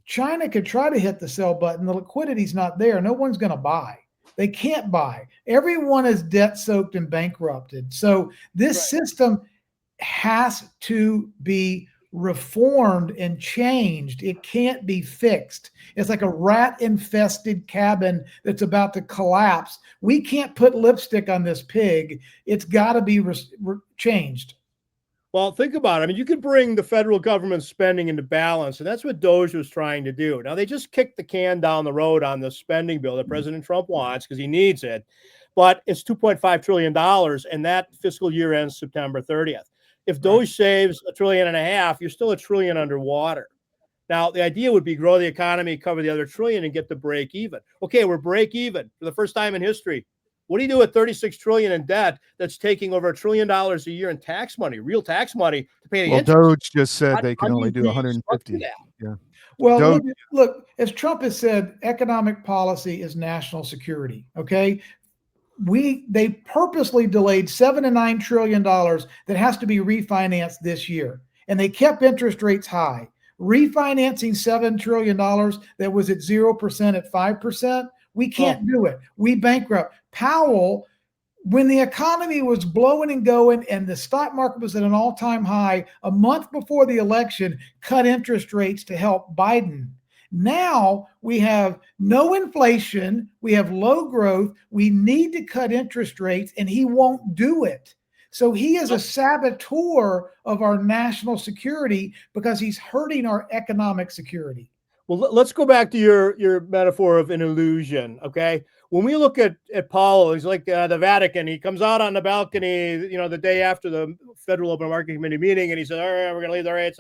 China could try to hit the sell button. The liquidity's not there. No one's going to buy. They can't buy. Everyone is debt soaked and bankrupted. So this system has to be reformed and changed. It can't be fixed. It's like a rat infested cabin that's about to collapse. We can't put lipstick on this pig. It's got to be changed. Well, think about it. I mean, you could bring the federal government spending into balance, and that's what Doge was trying to do. Now, they just kicked the can down the road on the spending bill that President Trump wants because he needs it, but it's $2.5 trillion, and that fiscal year ends September 30th. If Doge saves $1.5 trillion, you're still $1 trillion underwater. Now, the idea would be grow the economy, cover the other $1 trillion, and get to break even. Okay, we're break even for the first time in history. What do you do with $36 trillion in debt that's taking over $1 trillion a year in tax money, real tax money to pay the interest? Doge just said they can only do 150. Yeah. Well, look, as Trump has said, economic policy is national security. Okay. They purposely delayed $7 to $9 trillion that has to be refinanced this year. And they kept interest rates high. Refinancing $7 trillion that was at 0% at 5%. We can't do it. We bankrupt. Powell, when the economy was blowing and going and the stock market was at an all-time high, a month before the election, cut interest rates to help Biden. Now we have no inflation. We have low growth. We need to cut interest rates, and he won't do it. So he is a saboteur of our national security because he's hurting our economic security. Well, let's go back to your metaphor of an illusion, okay? When we look at Powell, he's like the Vatican. He comes out on the balcony, the day after the Federal Open Market Committee meeting, and he says, all right, we're going to leave the rates.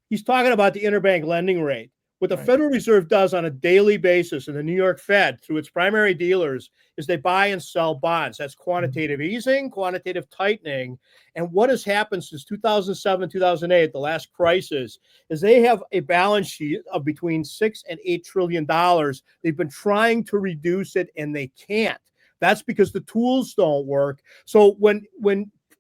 He's talking about the interbank lending rate. What the Federal Reserve does on a daily basis in the New York Fed through its primary dealers is they buy and sell bonds. That's quantitative easing, quantitative tightening. And what has happened since 2007, 2008, the last crisis, is they have a balance sheet of between $6 and $8 trillion. They've been trying to reduce it and they can't. That's because the tools don't work. So when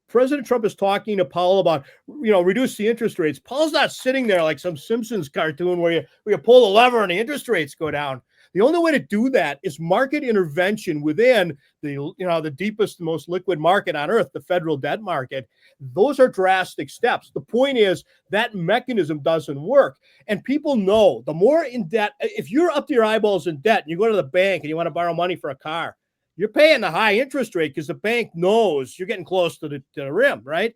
President Trump is talking to Powell about, reduce the interest rates, Powell's not sitting there like some Simpsons cartoon where you pull the lever and the interest rates go down. The only way to do that is market intervention within the deepest and most liquid market on earth, the federal debt market. Those are drastic steps. The point is that mechanism doesn't work. And people know the more in debt, if you're up to your eyeballs in debt and you go to the bank and you want to borrow money for a car, you're paying the high interest rate because the bank knows you're getting close to the rim, right?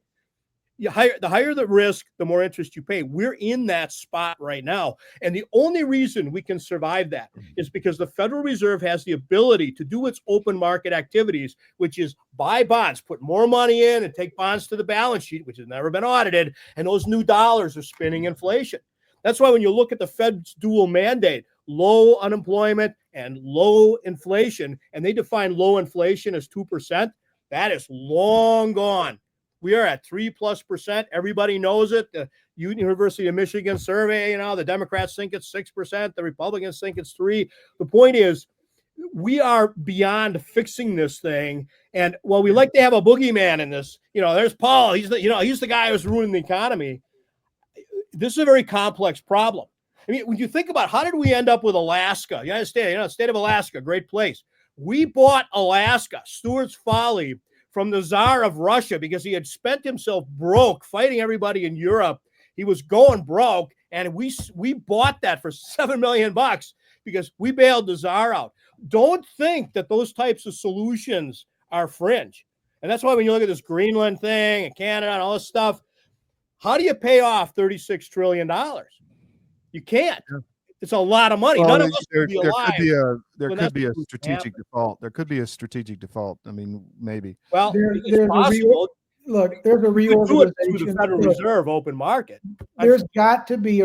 The higher the risk, the more interest you pay. We're in that spot right now. And the only reason we can survive that is because the Federal Reserve has the ability to do its open market activities, which is buy bonds, put more money in and take bonds to the balance sheet, which has never been audited. And those new dollars are spinning inflation. That's why when you look at the Fed's dual mandate, low unemployment and low inflation, and they define low inflation as 2%, that is long gone. We are at 3+%. Everybody knows it. The University of Michigan survey, the Democrats think it's 6%. The Republicans think it's 3%. The point is, we are beyond fixing this thing. And while we like to have a boogeyman in this, there's Paul. He's the guy who's ruining the economy. This is a very complex problem. I mean, when you think about how did we end up with Alaska? You understand, state of Alaska, great place. We bought Alaska, Stuart's Folly, from the Tsar of Russia because he had spent himself broke fighting everybody in Europe. He was going broke, and we bought that for $7 million because we bailed the Tsar out. Don't think that those types of solutions are fringe. And that's why when you look at this Greenland thing and Canada and all this stuff, how do you pay off $36 trillion? You can't. It's a lot of money. Well, None of us would be alive. There could be a strategic default. There could be a strategic default. I mean, maybe. Well, there's possible. there's a reorganization. Through the Federal Reserve open market. There's got to be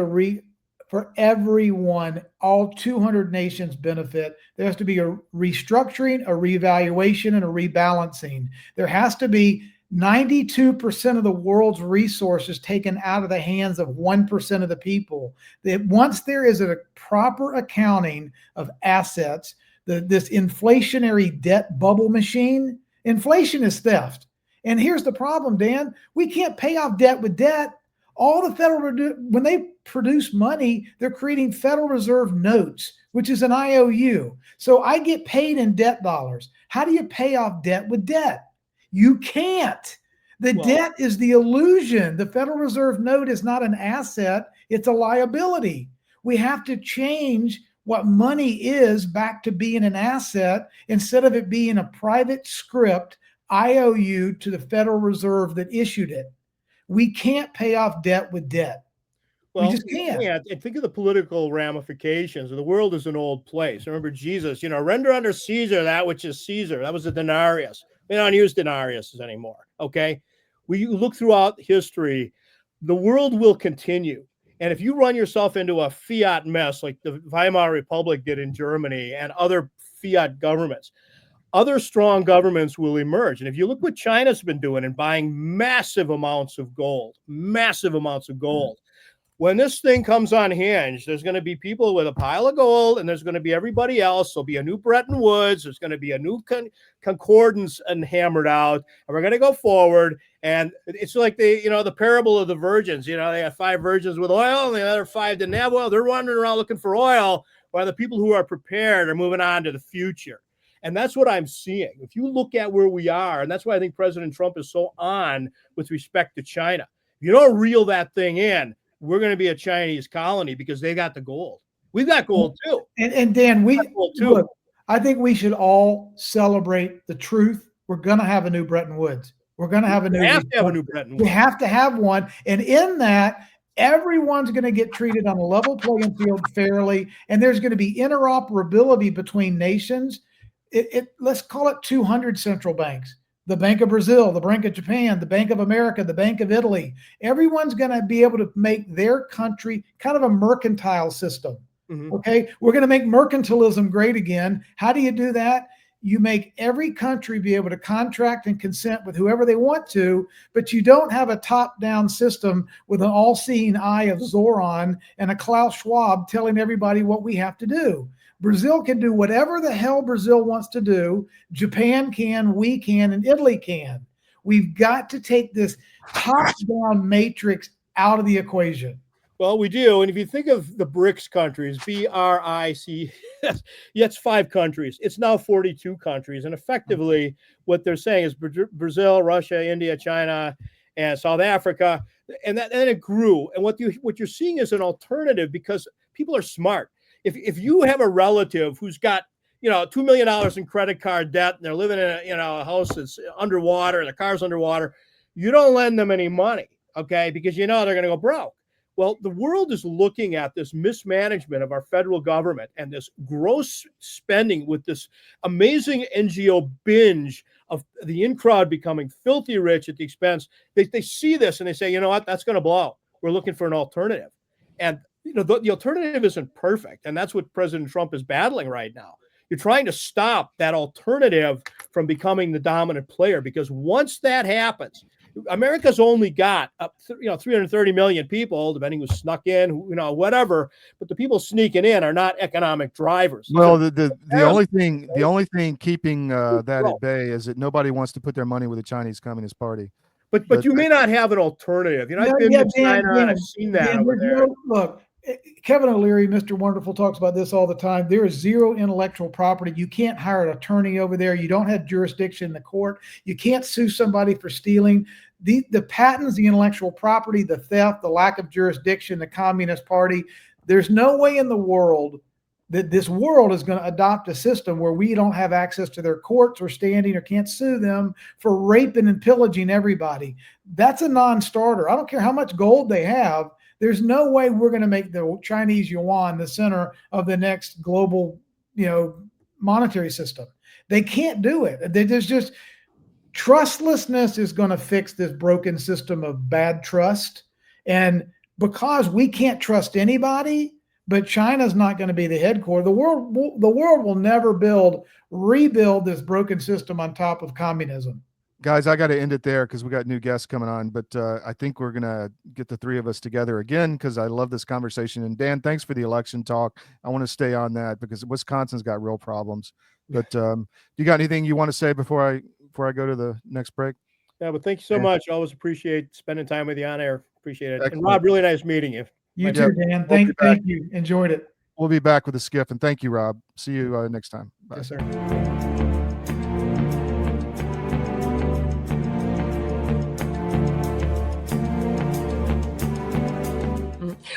for everyone, all 200 nations benefit. There has to be a restructuring, a reevaluation, and a rebalancing. There has to be 92% of the world's resources taken out of the hands of 1% of the people. That once there is a proper accounting of assets, this inflationary debt bubble machine, inflation is theft. And here's the problem, Dan. We can't pay off debt with debt. All the when they produce money, they're creating Federal Reserve notes, which is an IOU. So I get paid in debt dollars. How do you pay off debt with debt? You can't. Debt is the illusion. The Federal Reserve note is not an asset. It's a liability. We have to change what money is back to being an asset instead of it being a private script IOU to the Federal Reserve that issued it. We can't pay off debt with debt. Well, we just can't. Yeah, and think of the political ramifications. The world is an old place. Remember Jesus, render unto Caesar that which is Caesar. That was a denarius. We don't use denariuses anymore, okay? We look throughout history, the world will continue. And if you run yourself into a fiat mess like the Weimar Republic did in Germany and other fiat governments, other strong governments will emerge. And if you look what China's been doing and buying massive amounts of gold. When this thing comes unhinged, there's going to be people with a pile of gold, and there's going to be everybody else. There'll be a new Bretton Woods. There's going to be a new concordance and hammered out, and we're going to go forward. And it's like the parable of the virgins. They have 5 virgins with oil, and the other 5 didn't have oil. They're wandering around looking for oil, while the people who are prepared are moving on to the future. And that's what I'm seeing. If you look at where we are, and that's why I think President Trump is so on with respect to China. If you don't reel that thing in, we're going to be a Chinese colony because they got the gold. We've got gold too. And Dan, look, I think we should all celebrate the truth. We're going to have a new Bretton Woods. We're going to have a new. We have to have a new Bretton Woods. We have to have one. And in that, Everyone's going to get treated on a level playing field fairly, and there's going to be interoperability between nations. Let's call it 200 central banks. The Bank of Brazil, the Bank of Japan, the Bank of America, the Bank of Italy. Everyone's going to be able to make their country kind of a mercantile system. Okay, we're going to make mercantilism great again. How do you do that? You make every country be able to contract and consent with whoever they want to, but you don't have a top-down system with an all-seeing eye of Zoran and a Klaus Schwab telling everybody what we have to do. Brazil can do whatever the hell Brazil wants to do. Japan can, we can, and Italy can. We've got to take this top-down matrix out of the equation. Well, we do. And if you think of the BRICS countries, BRIC, it's 5 countries. It's now 42 countries. And effectively, what they're saying is Brazil, Russia, India, China, and South Africa. And then it grew. And what you're seeing is an alternative because people are smart. If you have a relative who's got, $2 million in credit card debt and they're living in a house that's underwater, the car's underwater, you don't lend them any money, okay? Because they're going to go broke. Well, the world is looking at this mismanagement of our federal government and this gross spending with this amazing NGO binge of the in-crowd becoming filthy rich at the expense. They see this and they say, you know what, that's going to blow. We're looking for an alternative. And the alternative isn't perfect. And that's what President Trump is battling right now. You're trying to stop that alternative from becoming the dominant player, because once that happens, America's only got 330 million people, depending who's snuck in, whatever. But the people sneaking in are not economic drivers. Well, the only thing keeping that at bay is that nobody wants to put their money with the Chinese Communist Party. But you may not have an alternative. I've been to China and I've seen that over there. Look, Kevin O'Leary, Mr. Wonderful, talks about this all the time. There is zero intellectual property. You can't hire an attorney over there. You don't have jurisdiction in the court. You can't sue somebody for stealing. The patents, the intellectual property, the theft, the lack of jurisdiction, the Communist Party. There's no way in the world that this world is going to adopt a system where we don't have access to their courts or standing or can't sue them for raping and pillaging everybody. That's a non-starter. I don't care how much gold they have. There's no way we're going to make the Chinese yuan the center of the next global, monetary system. They can't do it. There's just trustlessness is going to fix this broken system of bad trust. And because we can't trust anybody, but China's not going to be the headquarters, the world will never rebuild this broken system on top of communism. Guys, I got to end it there because we got new guests coming on, but I think we're going to get the 3 of us together again because I love this conversation. And Dan, thanks for the election talk. I want to stay on that because Wisconsin's got real problems. But you got anything you want to say before I go to the next break? Yeah, but thank you so much. I always appreciate spending time with you on air. Appreciate it. Excellent. And Rob, really nice meeting you. You too, Dan. Thank you. Enjoyed it. We'll be back with the SCIF, and thank you, Rob. See you next time. Bye. Yes, sir.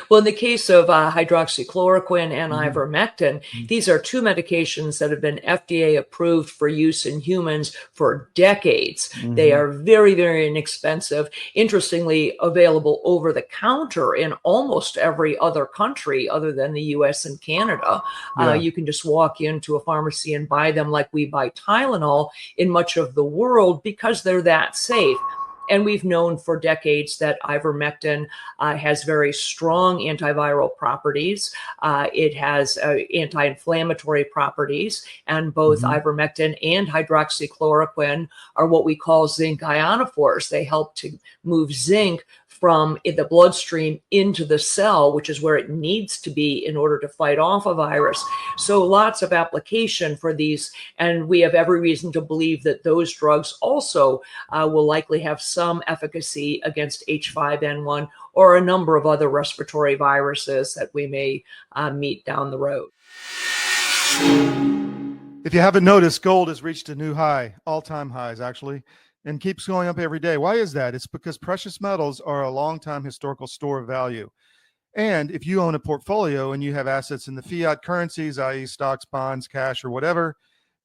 Well, in the case of hydroxychloroquine and ivermectin, these are 2 medications that have been FDA approved for use in humans for decades. They are very, very inexpensive. Interestingly, available over the counter in almost every other country other than the US and Canada. You can just walk into a pharmacy and buy them like we buy Tylenol in much of the world because they're that safe. And we've known for decades that ivermectin has very strong antiviral properties. It has anti-inflammatory properties, and both ivermectin and hydroxychloroquine are what we call zinc ionophores. They help to move zinc from the bloodstream into the cell, which is where it needs to be in order to fight off a virus. So lots of application for these, and we have every reason to believe that those drugs also will likely have some efficacy against H5N1 or a number of other respiratory viruses that we may meet down the road. If you haven't noticed, gold has reached a new high, all-time highs actually, and keeps going up every day. Why is that? It's because precious metals are a long-time historical store of value. And if you own a portfolio and you have assets in the fiat currencies, i.e. stocks, bonds, cash, or whatever,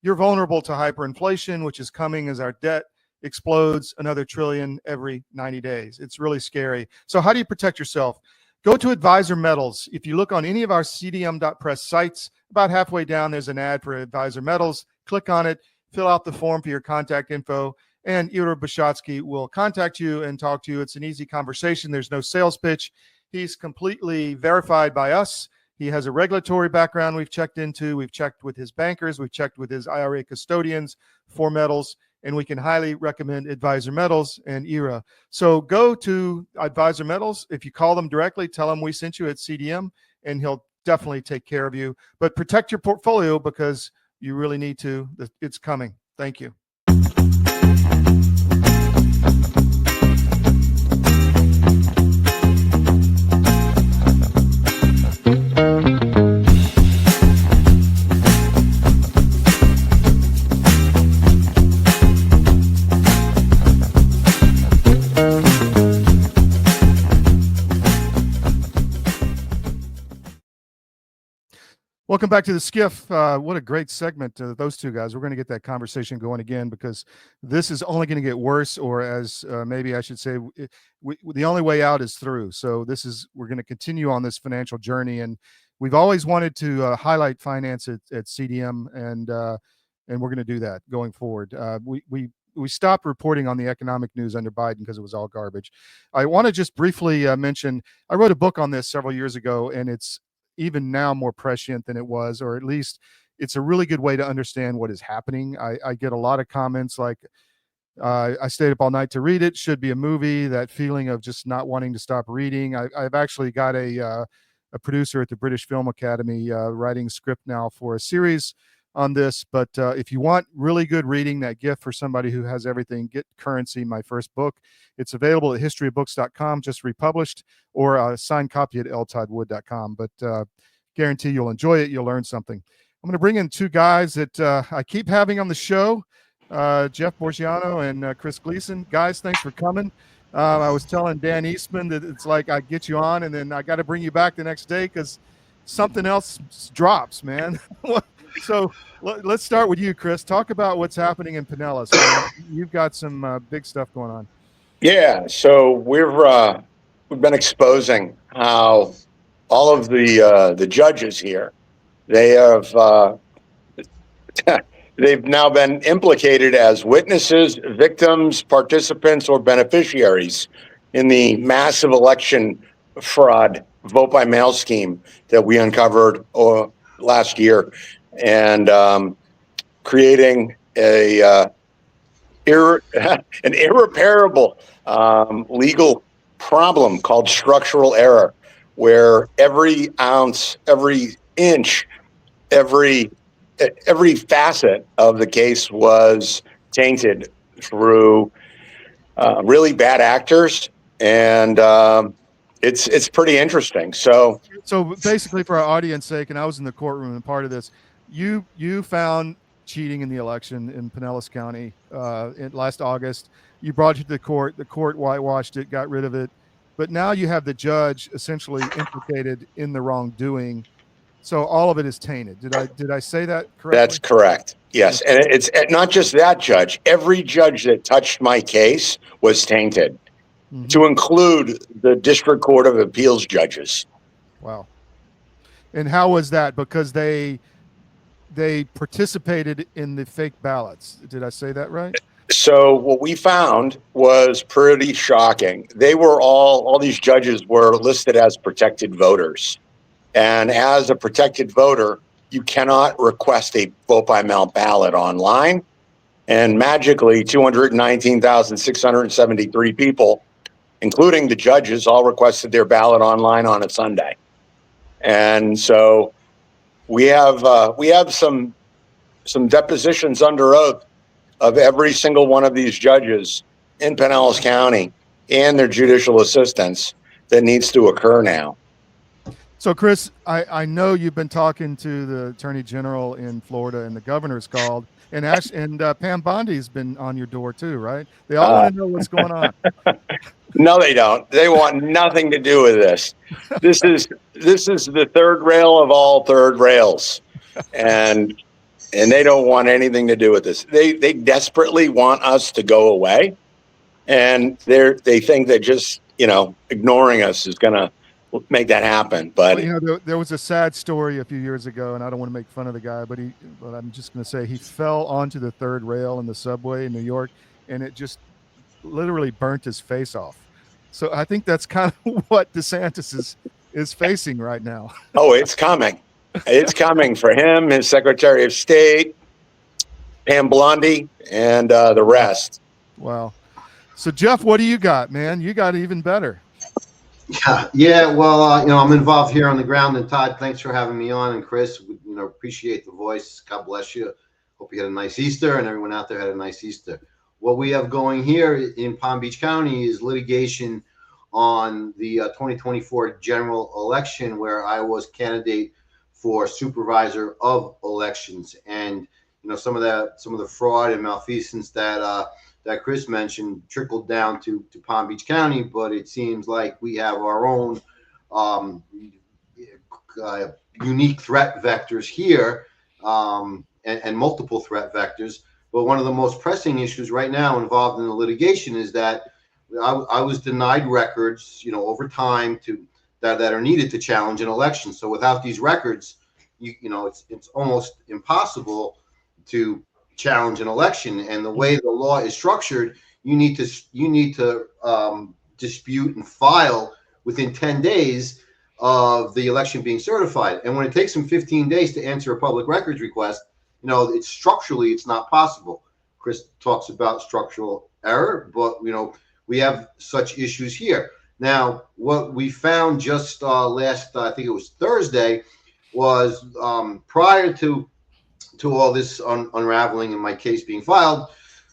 you're vulnerable to hyperinflation, which is coming as our debt explodes another $1 trillion every 90 days. It's really scary. So how do you protect yourself? Go to Advisor Metals. If you look on any of our cdm.press sites, about halfway down, there's an ad for Advisor Metals. Click on it, fill out the form for your contact info, and Ira Bishotsky will contact you and talk to you. It's an easy conversation. There's no sales pitch. He's completely verified by us. He has a regulatory background we've checked into. We've checked with his bankers. We've checked with his IRA custodians for metals, and we can highly recommend Advisor Metals and IRA. So go to Advisor Metals. If you call them directly, tell them we sent you at CDM, and he'll definitely take care of you. But protect your portfolio because you really need to. It's coming. Thank you. Welcome back to the SCIF. What a great segment, those two guys. We're going to get that conversation going again because this is only going to get worse, or as maybe I should say, the only way out is through. So we're going to continue on this financial journey, and we've always wanted to highlight finance at CDM, and we're going to do that going forward. We stopped reporting on the economic news under Biden because it was all garbage. I want to just briefly mention, I wrote a book on this several years ago, and it's even now more prescient than it was, or at least it's a really good way to understand what is happening. I get a lot of comments like, I stayed up all night to read it, should be a movie, that feeling of just not wanting to stop reading. I've actually got a producer at the British Film Academy writing a script now for a series on this. But if you want really good reading, that gift for somebody who has everything, get Currency, my first book. It's available at historyofbooks.com, just republished, or a signed copy at ltoddwood.com. But guarantee you'll enjoy it. You'll learn something. I'm going to bring in two guys that I keep having on the show, Jeff Buongiorno and Chris Gleason. Guys, thanks for coming. I was telling Dan Eastman that it's like I get you on and then I got to bring you back the next day because something else drops, man. So let's start with you, Chris. Talk about what's happening in Pinellas. You've got some big stuff going on. Yeah, so we've been exposing how all of the judges here, they have they've now been implicated as witnesses, victims, participants, or beneficiaries in the massive election fraud vote by mail scheme that we uncovered last year, and creating an irreparable legal problem called structural error, where every ounce, every inch, every facet of the case was tainted through really bad actors, and it's pretty interesting. So basically, for our audience sake, and I was in the courtroom and part of this, you found cheating in the election in Pinellas County last August. You brought it to the court. The court whitewashed it, got rid of it. But now you have the judge essentially implicated in the wrongdoing. So all of it is tainted. Did I say that correctly? That's correct. Yes. And it's not just that judge. Every judge that touched my case was tainted, to include the District Court of Appeals judges. Wow. And how was that? Because they participated in the fake ballots. Did I say that right? So what we found was pretty shocking. They were all these judges were listed as protected voters. And as a protected voter, you cannot request a vote by mail ballot online. And magically, 219,673 people, including the judges, all requested their ballot online on a Sunday. And so we have some depositions under oath of every single one of these judges in Pinellas County and their judicial assistants that needs to occur now. So, Chris, I know you've been talking to the Attorney General in Florida, and the governor's called, and Pam Bondi's been on your door too, right? They all want to know what's going on. No, they don't. They want nothing to do with this. This is the third rail of all third rails, and they don't want anything to do with this. They desperately want us to go away, and they think that just ignoring us is gonna make that happen. But well, there was a sad story a few years ago, and I don't want to make fun of the guy, but I'm just going to say he fell onto the third rail in the subway in New York, and it just literally burnt his face off. So I think that's kind of what DeSantis is facing right now. Oh, it's coming. It's coming for him, his Secretary of State, Pam Bondi, and the rest. Wow. So, Jeff, what do you got, man? You got even better. Yeah. Well, I'm involved here on the ground. And Todd, thanks for having me on. And Chris, appreciate the voice. God bless you. Hope you had a nice Easter, and everyone out there had a nice Easter. What we have going here in Palm Beach County is litigation on the 2024 general election, where I was candidate for supervisor of elections. And some of the fraud and malfeasance that Chris mentioned trickled down to Palm Beach County, but it seems like we have our own unique threat vectors here, and multiple threat vectors. But one of the most pressing issues right now involved in the litigation is that I was denied records, over time that are needed to challenge an election. So without these records, it's almost impossible to challenge an election. And the way the law is structured, you need to dispute and file within 10 days of the election being certified. And when it takes them 15 days to answer a public records request, it's not possible. Chris talks about structural error, but we have such issues here. Now, what we found just last, I think it was Thursday, was prior to all this unraveling and my case being filed,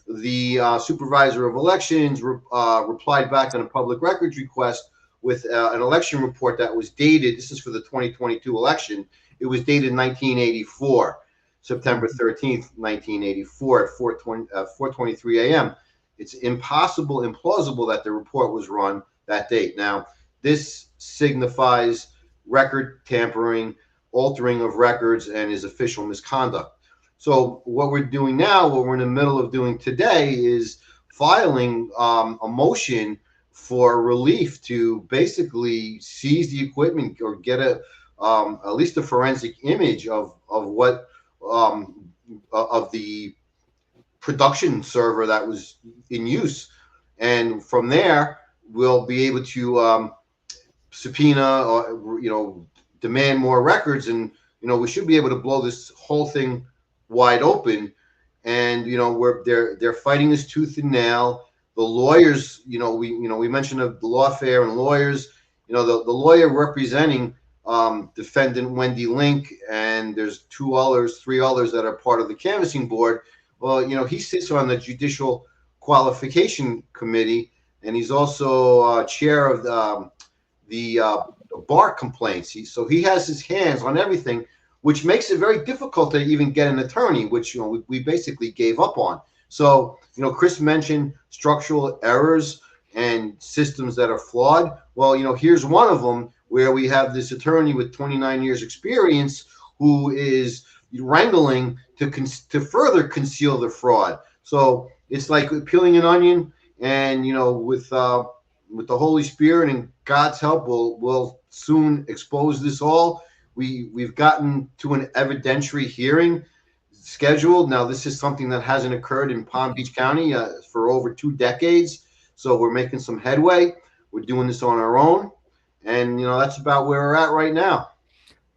the supervisor of elections replied back on a public records request with an election report that was dated. This is for the 2022 election. It was dated 1984, September 13th, 1984 at 4:23 a.m. It's impossible, implausible that the report was run that date. Now, this signifies record tampering, altering of records, and is official misconduct. So what we're doing now, what we're in the middle of doing today, is filing a motion for relief to basically seize the equipment or get at least a forensic image of what of the production server that was in use, and from there we'll be able to subpoena or demand more records, and we should be able to blow this whole thing wide open. And they're fighting this tooth and nail. The lawyers, we mentioned the lawfare and lawyers. The lawyer representing defendant Wendy Link, and there's three others that are part of the canvassing board. Well, he sits on the Judicial Qualification Committee, and he's also chair of the bar complaints. So he has his hands on everything, which makes it very difficult to even get an attorney, which we basically gave up on. So Chris mentioned structural errors and systems that are flawed. Well, here's one of them, where we have this attorney with 29 years experience who is wrangling to further conceal the fraud. So it's like peeling an onion, and with the Holy Spirit and God's help, we'll soon expose this all. We've gotten to an evidentiary hearing scheduled. Now, this is something that hasn't occurred in Palm Beach County for over 2 decades. So we're making some headway. We're doing this on our own, and that's about where we're at right now.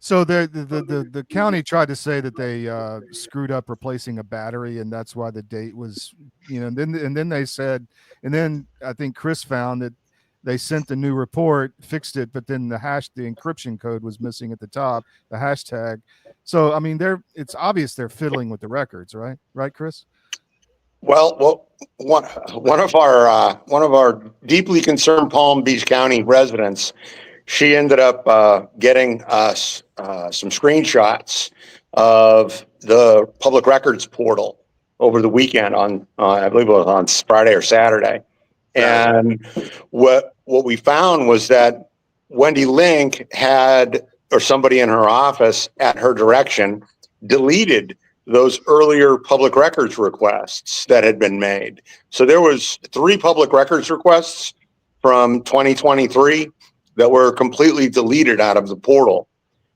So the county tried to say that they screwed up replacing a battery, and that's why the date was, and then they said, and then I think Chris found that they sent the new report, fixed it, but then the encryption code was missing at the top, the hashtag. So I mean, it's obvious they're fiddling with the records, right? Right, Chris? Well, one of our deeply concerned Palm Beach County residents, she ended up getting us some screenshots of the public records portal over the weekend on I believe it was on Friday or Saturday. And what we found was that Wendy Link had, or somebody in her office at her direction, deleted those earlier public records requests that had been made. So there was 3 public records requests from 2023 that were completely deleted out of the portal.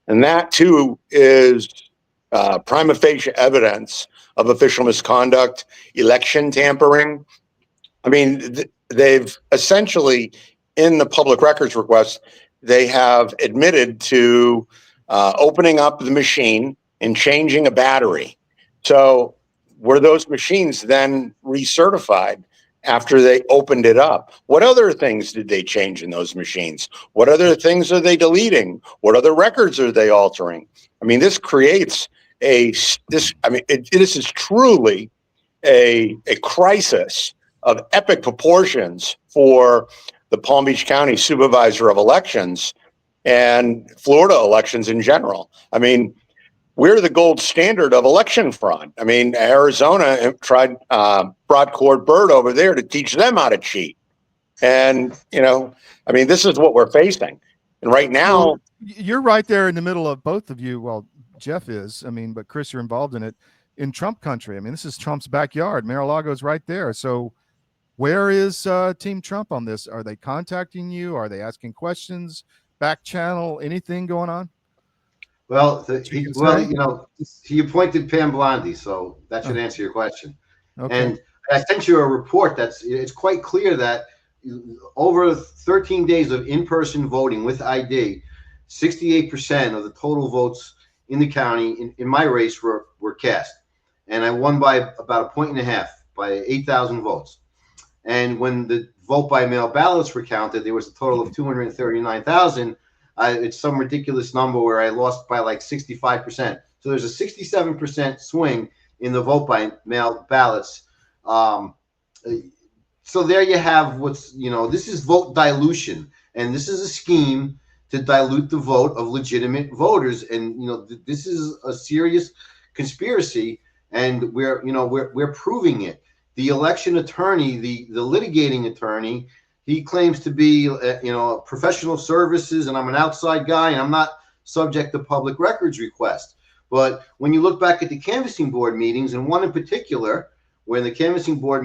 And that too is prima facie evidence of official misconduct, election tampering. I mean, they've essentially, in the public records request, they have admitted to opening up the machine and changing a battery. So were those machines then recertified after they opened it up? What other things did they change in those machines? What other things are they deleting? What other records are they altering? I mean, this creates this is truly a crisis of epic proportions for the Palm Beach County Supervisor of Elections and Florida elections in general. I mean, we're the gold standard of election fraud. I mean, Arizona tried brought Cord Bird over there to teach them how to cheat. And, I mean, this is what we're facing. And right now, well, you're right there in the middle of both of you. Well, Jeff is, but Chris, you're involved in it in Trump country. I mean, this is Trump's backyard. Mar-a-Lago's right there. So where is Team Trump on this? Are they contacting you? Are they asking questions? Back channel? Anything going on? Well, he appointed Pam Blondie, so that should answer your question. Okay. And I sent you a report it's quite clear that over 13 days of in-person voting with ID, 68% of the total votes in the county in my race were cast. And I won by about 1.5 points, by 8,000 votes. And when the vote by mail ballots were counted, there was a total of 239,000. It's some ridiculous number where I lost by like 65%. So there's a 67% swing in the vote by mail ballots. So there you have this is vote dilution. And this is a scheme to dilute the vote of legitimate voters. And, this is a serious conspiracy. And we're proving it. The election attorney, the litigating attorney, he claims to be, professional services, and I'm an outside guy, and I'm not subject to public records request. But when you look back at the canvassing board meetings, and one in particular, when the canvassing board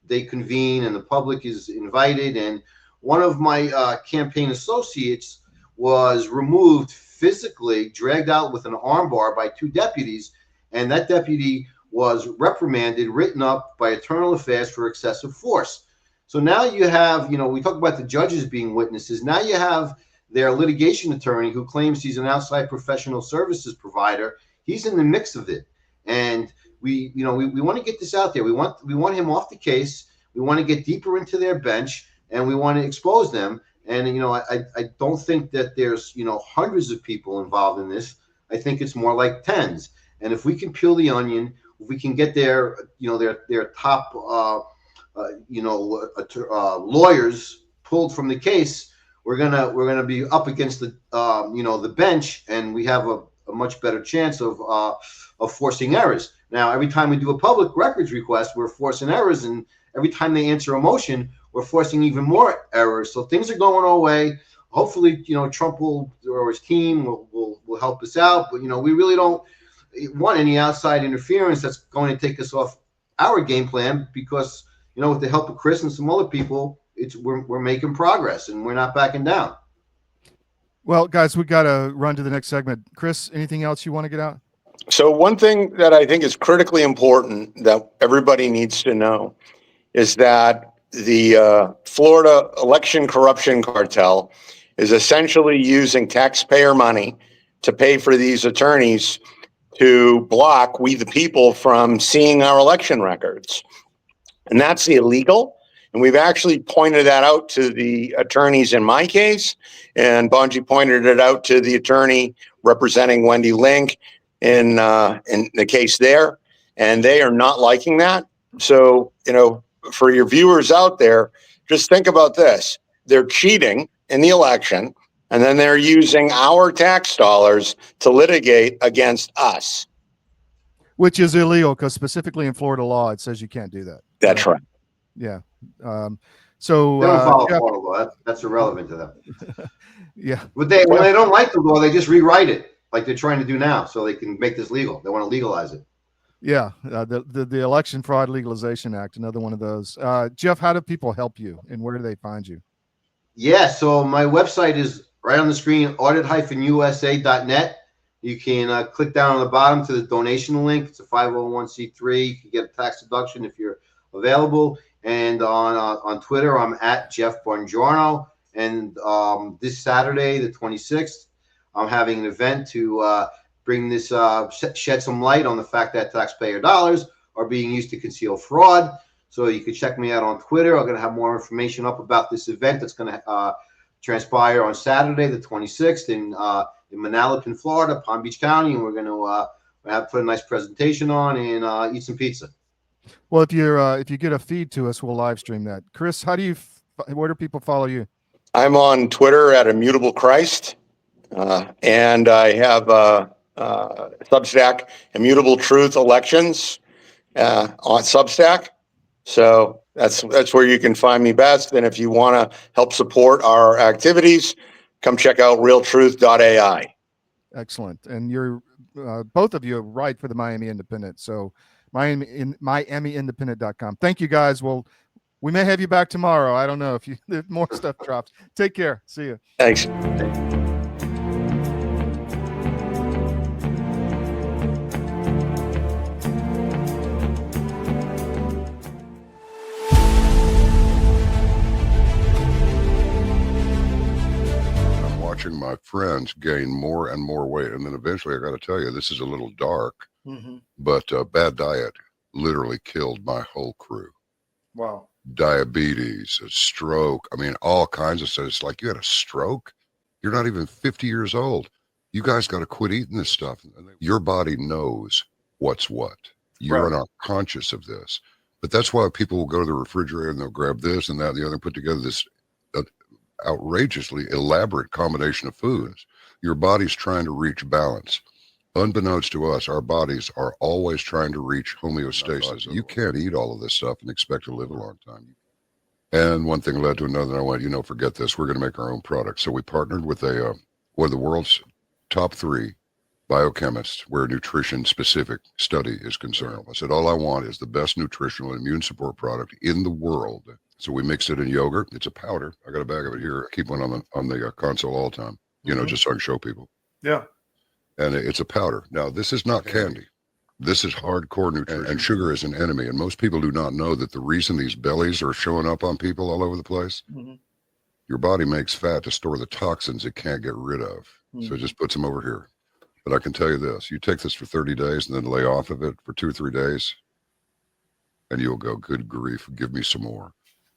they convene and the public is invited, and one of my campaign associates was removed physically, dragged out with an armbar by 2 deputies, and that deputy was reprimanded, written up by Internal Affairs for excessive force. So now you have, we talk about the judges being witnesses. Now you have their litigation attorney who claims he's an outside professional services provider. He's in the mix of it. And we want to get this out there. We want him off the case. We want to get deeper into their bench, and we want to expose them. And, I don't think that there's, hundreds of people involved in this. I think it's more like tens. And if we can peel the onion, if we can get their top, lawyers pulled from the case, we're gonna be up against the bench, and we have a much better chance of forcing errors. Now, every time we do a public records request, we're forcing errors, and every time they answer a motion, we're forcing even more errors. So things are going our way. Hopefully, Trump or his team will help us out. But we really don't want any outside interference that's going to take us off our game plan, because with the help of Chris and some other people, we're making progress, and we're not backing down. Well, guys, we got to run to the next segment. Chris, anything else you want to get out? So one thing that I think is critically important that everybody needs to know is that the Florida election corruption cartel is essentially using taxpayer money to pay for these attorneys to block we the people from seeing our election records. And that's illegal. And we've actually pointed that out to the attorneys in my case, and Bongi pointed it out to the attorney representing Wendy Link in the case there, and they are not liking that. So, for your viewers out there, just think about this. They're cheating in the election, and then they're using our tax dollars to litigate against us. Which is illegal, because specifically in Florida law, it says you can't do that. That's right. Yeah. So they don't follow Florida law. That's irrelevant to them. Yeah. When they don't like the law, they just rewrite it like they're trying to do now, so they can make this legal. They want to legalize it. Yeah. The Election Fraud Legalization Act, another one of those. Jeff, how do people help you, and where do they find you? Yeah, so my website is right on the screen, audit-usa.net. You can click down on the bottom to the donation link. It's a 501c3. You can get a tax deduction if you're available. And on Twitter, I'm at Jeff Buongiorno. And this Saturday, the 26th, I'm having an event to bring this, shed some light on the fact that taxpayer dollars are being used to conceal fraud. So you can check me out on Twitter. I'm going to have more information up about this event that's going to transpire on Saturday, the 26th, in Manalapan, Florida, Palm Beach County, and we're going to put a nice presentation on and eat some pizza. Well, if you get a feed to us, we'll live stream that. Chris, where do people follow you? I'm on Twitter at Immutable Christ, and I have Substack, Immutable Truth Elections, on Substack. So that's where you can find me best. And if you want to help support our activities, come check out realtruth.ai. Excellent. And you're both of you write for the Miami Independent. So MiamiIndependent.com. Thank you, guys. Well, we may have you back tomorrow. I don't know if more stuff drops. Take care. See you. Thanks. Watching my friends gain more and more weight. And then eventually, I got to tell you, this is a little dark, but bad diet literally killed my whole crew. Wow. Diabetes, a stroke. I mean, all kinds of stuff. It's like, you had a stroke? You're not even 50 years old. You guys got to quit eating this stuff. Your body knows what's what. You're not conscious of this. But that's why people will go to the refrigerator and they'll grab this and that and the other and put together this outrageously elaborate combination of foods. Your body's trying to reach balance. Unbeknownst to us, our bodies are always trying to reach homeostasis. You can't eat all of this stuff and expect to live a long time. And one thing led to another, and I went, forget this. We're going to make our own product. So we partnered with one of the world's top 3 biochemists where nutrition specific study is concerned. I said, all I want is the best nutritional and immune support product in the world. So we mix it in yogurt. It's a powder. I got a bag of it here. I keep one on the console all the time, just so I can show people. Yeah. And it's a powder. Now, this is not candy. This is hardcore nutrition. And sugar is an enemy. And most people do not know that the reason these bellies are showing up on people all over the place, your body makes fat to store the toxins it can't get rid of. So it just puts them over here. But I can tell you this. You take this for 30 days and then lay off of it for 2 or 3 days, and you'll go, good grief, give me some more.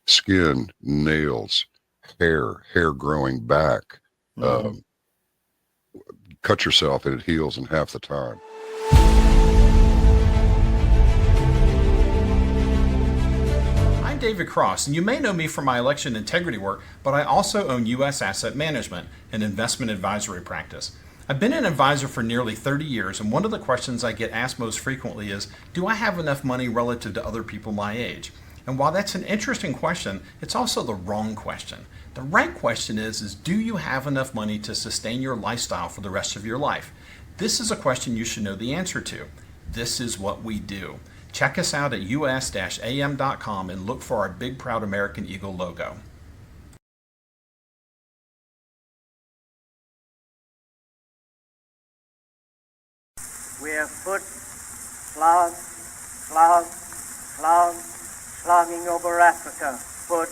Skin, nails, hair growing back. Cut yourself and it heals in half the time. I'm David Cross, and you may know me from my election integrity work, but I also own U.S. Asset Management, an investment advisory practice. I've been an advisor for nearly 30 years, and one of the questions I get asked most frequently is, do I have enough money relative to other people my age? And while that's an interesting question, it's also the wrong question. The right question is do you have enough money to sustain your lifestyle for the rest of your life? This is a question you should know the answer to. This is what we do. Check us out at us-am.com and look for our big proud American Eagle logo. We have foot, slog, slogging over Africa. Foot,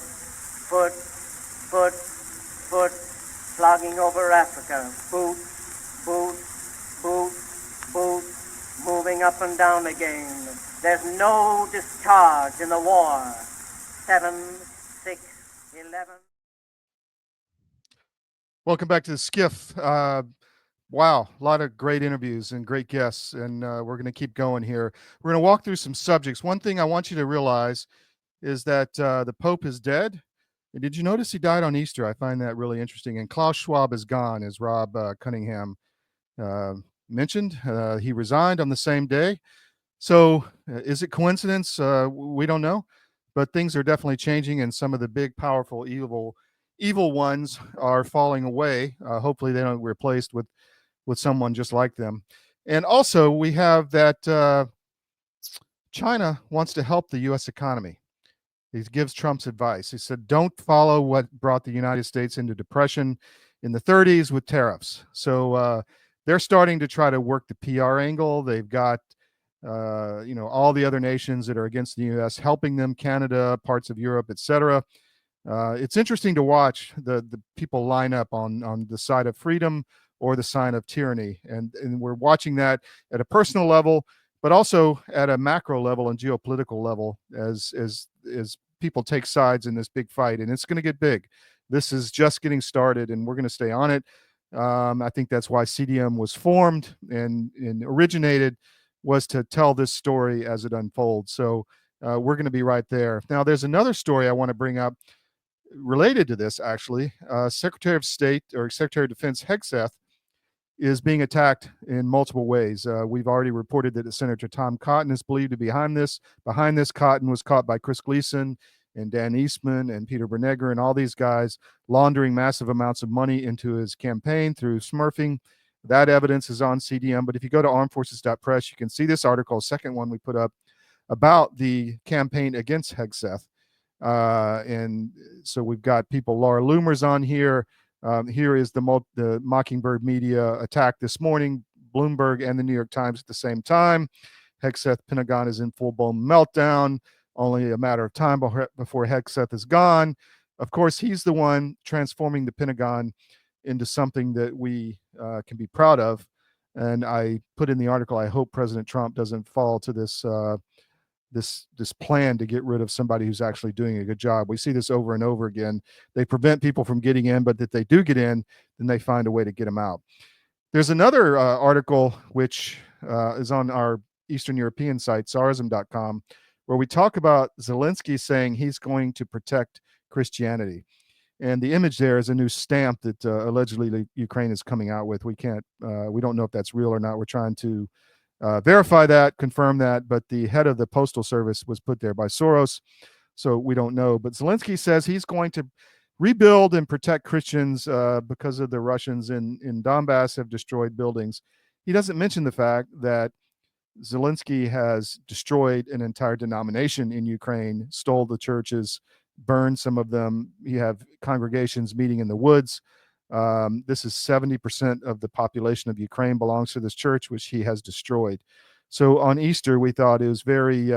slogging over Africa. Boot, moving up and down again. There's no discharge in the war. 7, 6, 11. Welcome back to the SCIF. Wow, a lot of great interviews and great guests, and we're going to keep going here. We're going to walk through some subjects. One thing I want you to realize is that the Pope is dead. And did you notice he died on Easter? I find that really interesting. And Klaus Schwab is gone, as Rob Cunningham mentioned. He resigned on the same day. So is it coincidence? We don't know. But things are definitely changing, and some of the big, powerful, evil ones are falling away. Hopefully they don't get replaced with someone just like them. And also we have that China wants to help the U.S. economy. He gives Trump's advice. He said, don't follow what brought the United States into depression in the 30s with tariffs. So they're starting to try to work the PR angle. They've got, all the other nations that are against the U.S. helping them, Canada, parts of Europe, etc. It's interesting to watch the people line up on the side of freedom or the side of tyranny. And we're watching that at a personal level, but also at a macro level and geopolitical level as people take sides in this big fight. And it's going to get big. This is just getting started, and we're going to stay on it. I think that's why CDM was formed and originated, was to tell this story as it unfolds. So we're going to be right there. Now, there's another story I want to bring up related to this, actually. Secretary of State or Secretary of Defense Hegseth is being attacked in multiple ways. We've already reported that Senator Tom Cotton is believed to be behind this. Behind this, Cotton was caught by Chris Gleason and Dan Eastman and Peter Bernegger and all these guys laundering massive amounts of money into his campaign through smurfing. That evidence is on CDM. But if you go to armedforces.press, you can see this article, second one we put up, about the campaign against Hegseth. And so we've got people, Laura Loomer's on here. Here is the Mockingbird media attack this morning, Bloomberg and the New York Times at the same time. Hegseth Pentagon is in full-blown meltdown. Only a matter of time before Hegseth is gone. Of course, he's the one transforming the Pentagon into something that we can be proud of. And I put in the article, I hope President Trump doesn't fall to this this plan to get rid of somebody who's actually doing a good job. We see this over and over again. They prevent people from getting in, but if they do get in, then they find a way to get them out. There's another article which is on our Eastern European site, Tsarism.com, where we talk about Zelenskiy saying he's going to protect Christianity. And the image there is a new stamp that allegedly Ukraine is coming out with. We don't know if that's real or not. We're trying to verify that, confirm that, but the head of the Postal Service was put there by Soros, so we don't know. But Zelenskiy says he's going to rebuild and protect Christians because of the Russians in Donbass have destroyed buildings. He doesn't mention the fact that Zelenskiy has destroyed an entire denomination in Ukraine, stole the churches, burned some of them. You have congregations meeting in the woods. This is 70% of the population of Ukraine belongs to this church, which he has destroyed. So on Easter, we thought it was very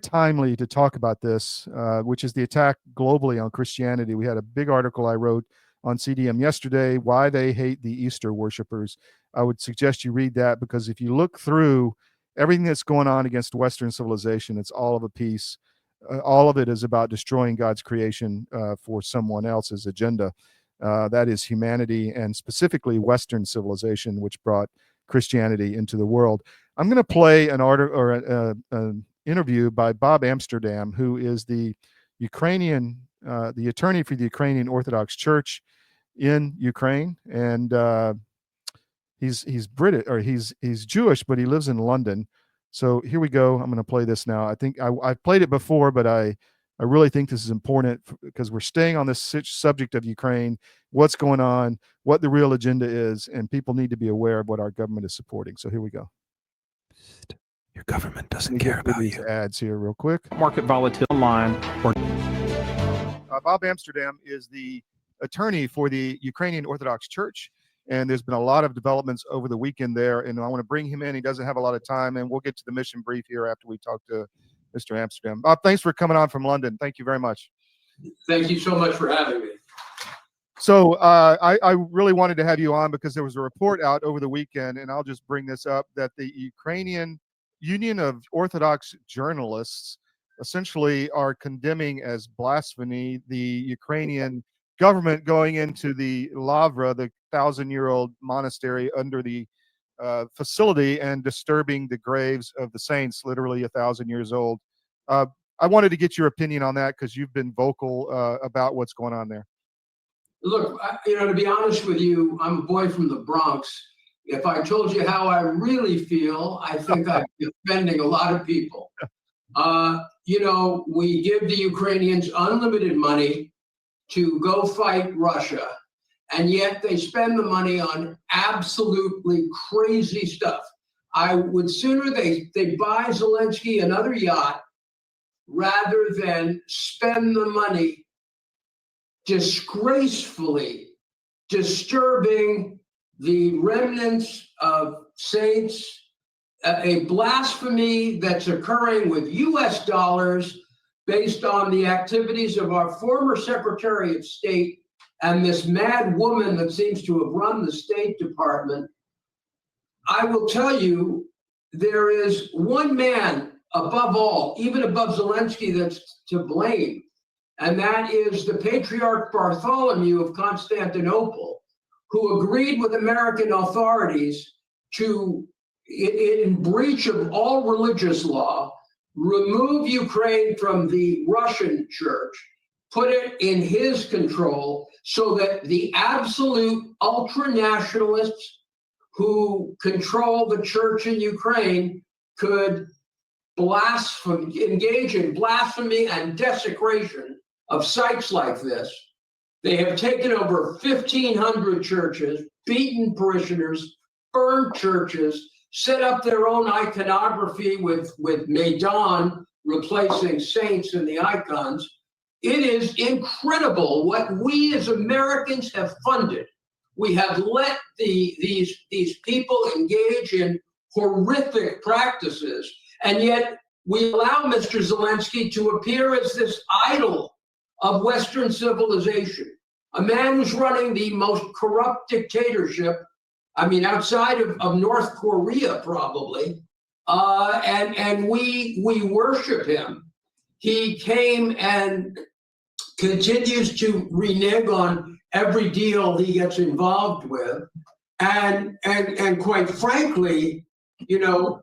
timely to talk about this, which is the attack globally on Christianity. We had a big article I wrote on CDM yesterday, why they hate the Easter worshipers. I would suggest you read that, because if you look through everything that's going on against Western civilization, it's all of a piece. All of it is about destroying God's creation for someone else's agenda. That is humanity, and specifically Western civilization, which brought Christianity into the world. I'm going to play an article or an interview by Bob Amsterdam, who is the Ukrainian, the attorney for the Ukrainian Orthodox Church in Ukraine, and he's British, or he's Jewish, but he lives in London. So here we go. I'm going to play this now. I think I've played it before, but I really think this is important because we're staying on this subject of Ukraine, what's going on, what the real agenda is, and people need to be aware of what our government is supporting. So here we go. Your government doesn't care about you. Ads here real quick. Market volatility online. Bob Amsterdam is the attorney for the Ukrainian Orthodox Church, and there's been a lot of developments over the weekend there, and I want to bring him in. He doesn't have a lot of time, and we'll get to the mission brief here after we talk to Mr. Amsterdam. Bob, thanks for coming on from London. Thank you very much. Thank you so much for having me. So I really wanted to have you on because there was a report out over the weekend, and I'll just bring this up, that the Ukrainian Union of Orthodox Journalists essentially are condemning as blasphemy the Ukrainian government going into the Lavra, the 1,000-year-old monastery under the facility, and disturbing the graves of the saints, literally 1,000 years old. I wanted to get your opinion on that because you've been vocal about what's going on there. Look, to be honest with you, I'm a boy from the Bronx. If I told you how I really feel, I think I'd be offending a lot of people. We give the Ukrainians unlimited money to go fight Russia, and yet they spend the money on absolutely crazy stuff. I would sooner they buy Zelenskiy another yacht, rather than spend the money disgracefully disturbing the remnants of saints, a blasphemy that's occurring with US dollars based on the activities of our former Secretary of State and this mad woman that seems to have run the State Department. I will tell you, there is one man above all, even above Zelenskiy, that's to blame, and that is the Patriarch Bartholomew of Constantinople, who agreed with American authorities to, in breach of all religious law, remove Ukraine from the Russian church, put it in his control so that the absolute ultra-nationalists who control the church in Ukraine could engage in blasphemy and desecration of sites like this. They have taken over 1,500 churches, beaten parishioners, burned churches, set up their own iconography with Maidan replacing saints in the icons. It is incredible what we as Americans have funded. We have let these people engage in horrific practices, and yet we allow Mr. Zelenskiy to appear as this idol of Western civilization, a man who's running the most corrupt dictatorship, I mean, outside of North Korea, probably, and we worship him. He came and continues to renege on every deal he gets involved with, and quite frankly, you know,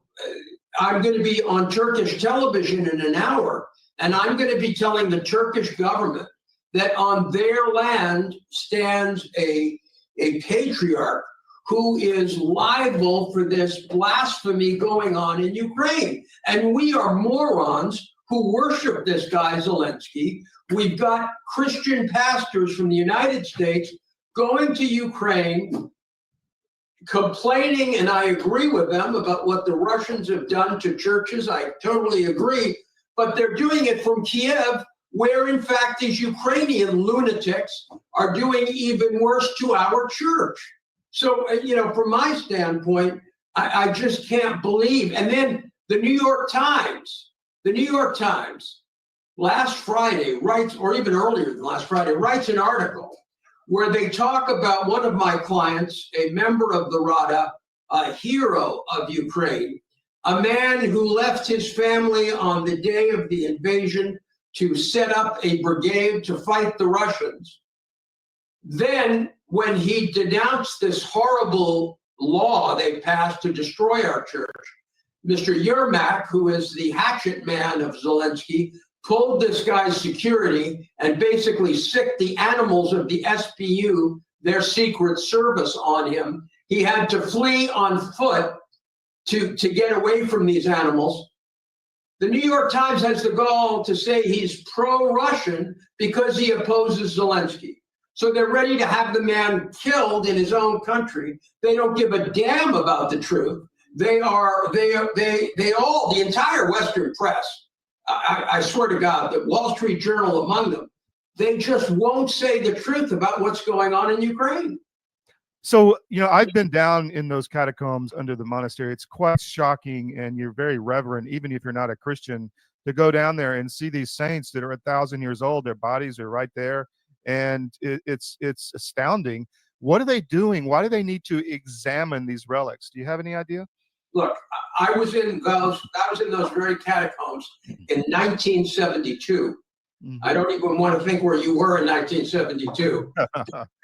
I'm going to be on Turkish television in an hour, and I'm going to be telling the Turkish government that on their land stands a patriarch who is liable for this blasphemy going on in Ukraine. And we are morons who worship this guy Zelenskiy. We've got Christian pastors from the United States going to Ukraine, complaining, and I agree with them, about what the Russians have done to churches. I totally agree. But they're doing it from Kiev, where in fact these Ukrainian lunatics are doing even worse to our church. So, you know, from my standpoint, I just can't believe. And then the New York Times last Friday writes, or even earlier than last Friday, writes an article where they talk about one of my clients, a member of the Rada, a hero of Ukraine, a man who left his family on the day of the invasion to set up a brigade to fight the Russians. Then, when he denounced this horrible law they passed to destroy our church, Mr. Yermak, who is the hatchet man of Zelenskiy, pulled this guy's security and basically sicked the animals of the SBU, their secret service, on him. He had to flee on foot to get away from these animals. The New York Times has the gall to say he's pro-Russian because he opposes Zelenskiy. So they're ready to have the man killed in his own country. They don't give a damn about the truth. They all, the entire Western press, I swear to God, the Wall Street Journal among them, they just won't say the truth about what's going on in Ukraine. So, you know, I've been down in those catacombs under the monastery. It's quite shocking, and you're very reverent, even if you're not a Christian, to go down there and see these saints that are 1,000 years old. Their bodies are right there, and it's astounding. What are they doing? Why do they need to examine these relics? Do you have any idea? Look, I was in those very catacombs in 1972. Mm-hmm. I don't even want to think where you were in 1972.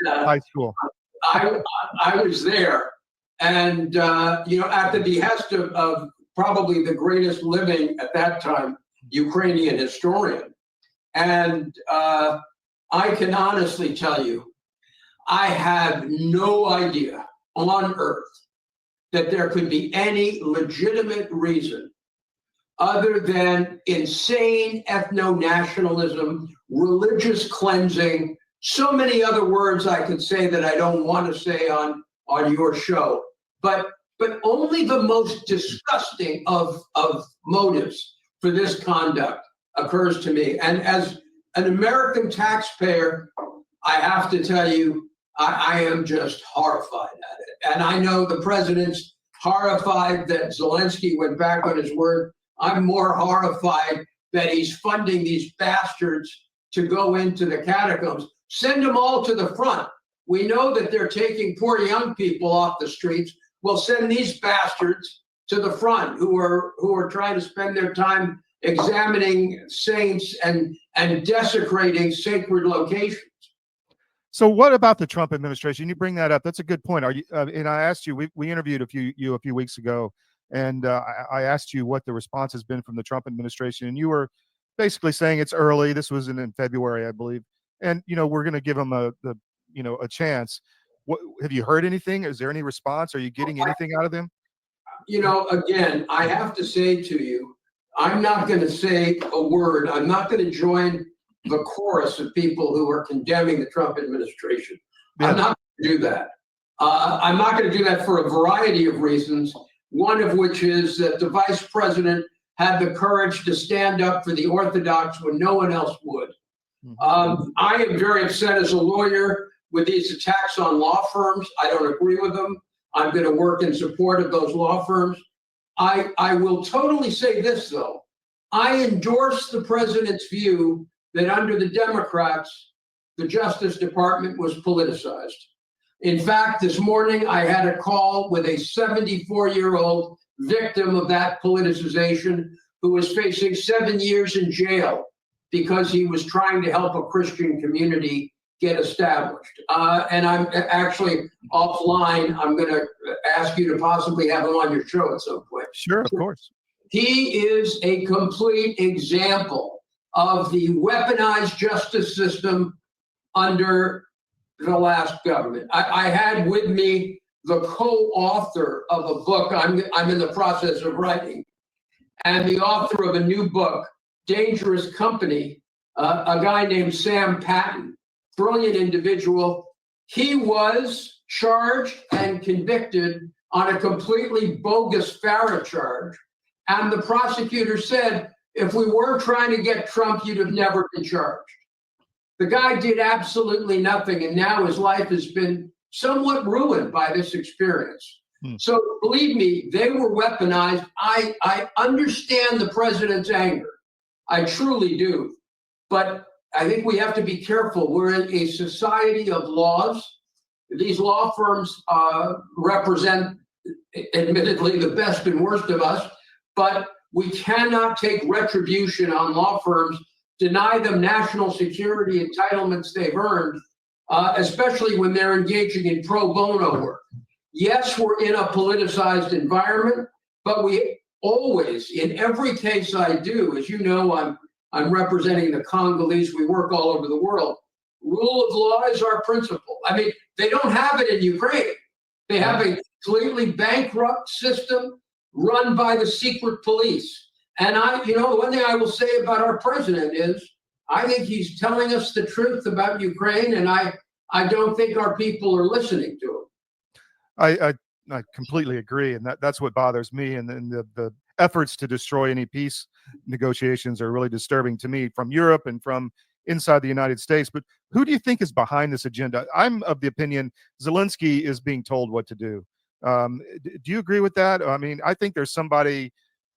High school. I was there, and you know, at the behest of probably the greatest living at that time Ukrainian historian, and I can honestly tell you, I have no idea on earth that there could be any legitimate reason other than insane ethno-nationalism, religious cleansing, so many other words I could say that I don't want to say on your show, but only the most disgusting of motives for this conduct occurs to me. And as an American taxpayer, I have to tell you, I am just horrified at it. And I know the president's horrified that Zelenskiy went back on his word. I'm more horrified that he's funding these bastards to go into the catacombs. Send them all to the front. We know that they're taking poor young people off the streets. We'll send these bastards to the front who are trying to spend their time examining saints and desecrating sacred locations. So what about the Trump administration? You bring that up. That's a good point. Are you? And I asked you. We interviewed you a few weeks ago, and I asked you what the response has been from the Trump administration, and you were basically saying it's early. This was in February, I believe, and we're going to give them a chance. What, have you heard anything? Is there any response? Are you getting anything out of them? Again, I have to say to you, I'm not going to say a word. I'm not going to join the chorus of people who are condemning the Trump administration. Yeah. I'm not going to do that. I'm not going to do that for a variety of reasons, one of which is that the vice president had the courage to stand up for the Orthodox when no one else would. I am very upset as a lawyer with these attacks on law firms. I don't agree with them. I'm going to work in support of those law firms. I will totally say this, though. I endorse the president's view that under the Democrats, the Justice Department was politicized. In fact, this morning I had a call with a 74-year-old victim of that politicization who was facing 7 years in jail because he was trying to help a Christian community get established. And I'm actually offline. I'm going to ask you to possibly have him on your show at some point. Sure, of course. He is a complete example of the weaponized justice system under the last government. I had with me the co-author of a book I'm in the process of writing, and the author of a new book, Dangerous Company, a guy named Sam Patton, brilliant individual. He was charged and convicted on a completely bogus FARA charge, and the prosecutor said, if we weren't trying to get Trump, you'd have never been charged. The guy did absolutely nothing, and now his life has been somewhat ruined by this experience. So believe me, they were weaponized. I understand the president's anger. I truly do. But I think we have to be careful. We're in a society of laws. These law firms represent, admittedly, the best and worst of us, but we cannot take retribution on law firms, deny them national security entitlements they've earned, especially when they're engaging in pro bono work. Yes, we're in a politicized environment, but we always, in every case I do, as you know, I'm representing the Congolese, we work all over the world. Rule of law is our principle. I mean, they don't have it in Ukraine. They have a completely bankrupt system run by the secret police. And one thing I will say about our president is, I think he's telling us the truth about Ukraine, and I don't think our people are listening to him. I completely agree, and that's what bothers me. And then the efforts to destroy any peace negotiations are really disturbing to me from Europe and from inside the United States. But who do you think is behind this agenda? I'm of the opinion Zelenskiy is being told what to do. Do you agree with that? I mean, I think there's somebody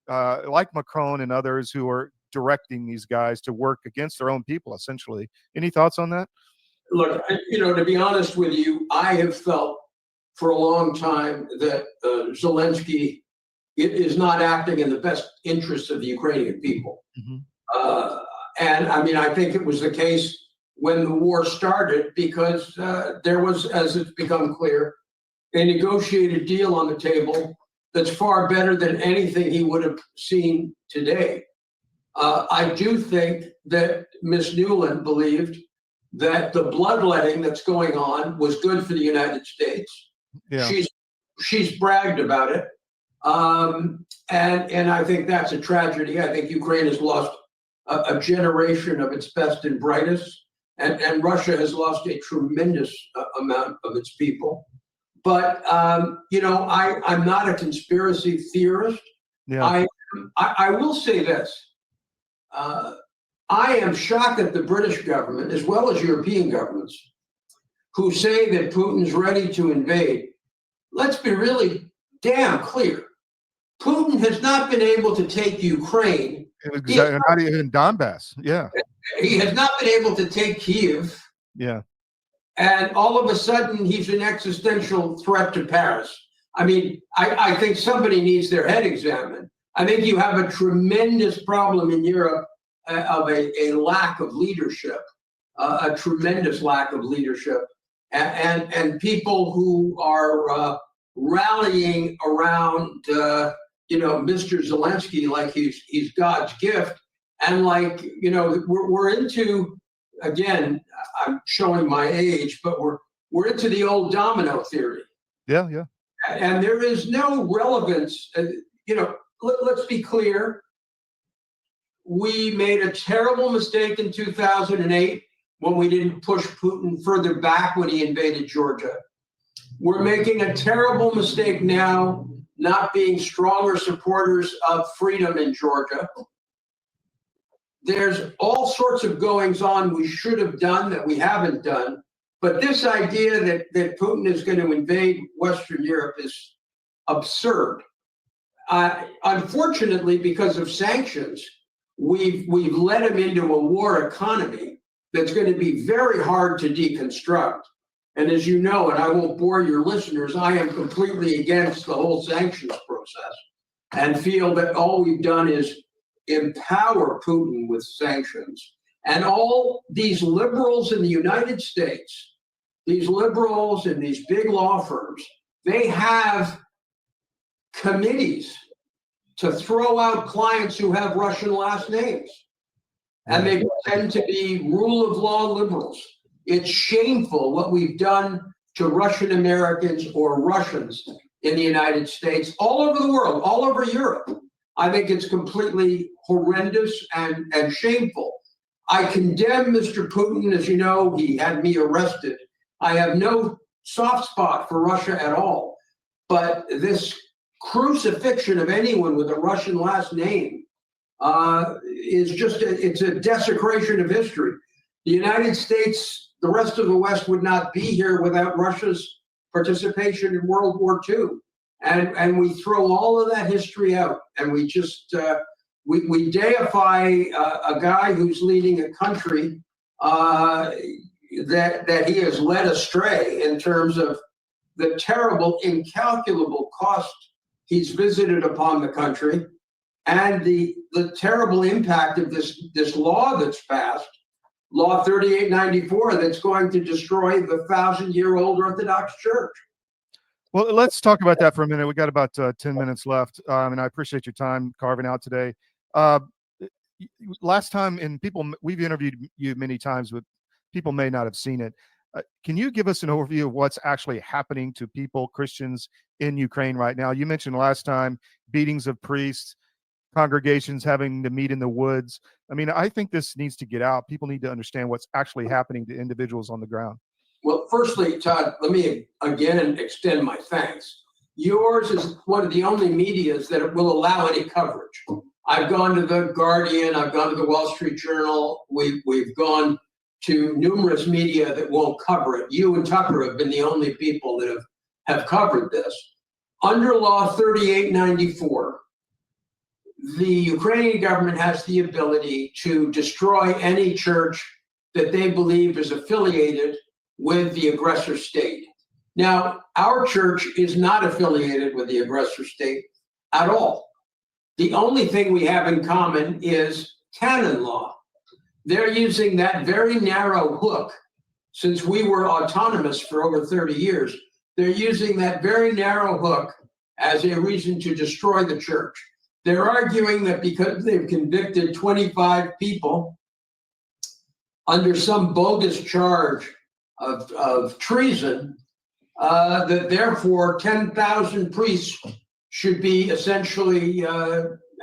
like Macron and others who are directing these guys to work against their own people, essentially. Any thoughts on that? Look, to be honest with you, I have felt for a long time that Zelenskiy is not acting in the best interests of the Ukrainian people. And I mean, I think it was the case when the war started because there was, as it's become clear, a negotiated deal on the table that's far better than anything he would have seen today. I do think that Ms. Nuland believed that the bloodletting that's going on was good for the United States. Yeah. She's bragged about it. And I think that's a tragedy. I think Ukraine has lost a generation of its best and brightest, and Russia has lost a tremendous amount of its people. But I'm not a conspiracy theorist. Yeah. I will say this: I am shocked at the British government, as well as European governments, who say that Putin's ready to invade. Let's be really damn clear. Putin has not been able to take Ukraine. Exactly, not even Donbass. Yeah. He has not been able to take Kyiv. Yeah. And all of a sudden, he's an existential threat to Paris. I mean, I think somebody needs their head examined. I think you have a tremendous problem in Europe of a lack of leadership, a tremendous lack of leadership, and people who are rallying around, Mr. Zelensky like he's God's gift, and like we're into, again, I'm showing my age, but we're into the old domino theory. Yeah, yeah. And there is no relevance. Let's be clear. We made a terrible mistake in 2008 when we didn't push Putin further back when he invaded Georgia. We're making a terrible mistake now not being stronger supporters of freedom in Georgia. There's all sorts of goings on we should have done that we haven't done. But this idea that Putin is going to invade Western Europe is absurd. Unfortunately, because of sanctions, we've led him into a war economy that's going to be very hard to deconstruct. And as you know, and I won't bore your listeners, I am completely against the whole sanctions process and feel that all we've done is empower Putin with sanctions. And all these liberals in the United States, these liberals and these big law firms, they have committees to throw out clients who have Russian last names. And they tend to be rule of law liberals. It's shameful what we've done to Russian Americans or Russians in the United States, all over the world, all over Europe. I think it's completely horrendous and shameful. I condemn Mr. Putin. As you know, he had me arrested. I have no soft spot for Russia at all. But this crucifixion of anyone with a Russian last name is just, it's a desecration of history. The United States, the rest of the West would not be here without Russia's participation in World War II. And we throw all of that history out, and we just, we deify a guy who's leading a country that he has led astray in terms of the terrible, incalculable cost he's visited upon the country, and the terrible impact of this law that's passed, Law 3894, that's going to destroy the 1,000-year-old Orthodox Church. Well, let's talk about that for a minute. We got about 10 minutes left, and I appreciate your time carving out today. Last time, and we've interviewed you many times, but people may not have seen it. Can you give us an overview of what's actually happening to people, Christians in Ukraine right now? You mentioned last time beatings of priests, congregations having to meet in the woods. I mean, I think this needs to get out. People need to understand what's actually happening to individuals on the ground. Well, firstly, Todd, let me again extend my thanks. Yours is one of the only medias that will allow any coverage. I've gone to the Guardian, I've gone to the Wall Street Journal, we've gone to numerous media that won't cover it. You and Tucker have been the only people that have covered this. Under Law 3894, the Ukrainian government has the ability to destroy any church that they believe is affiliated with the aggressor state. Now, our church is not affiliated with the aggressor state at all. The only thing we have in common is canon law. They're using that very narrow hook. Since we were autonomous for over 30 years, they're using that very narrow hook as a reason to destroy the church. They're arguing that because they've convicted 25 people under some bogus charge of treason, that therefore 10,000 priests should be essentially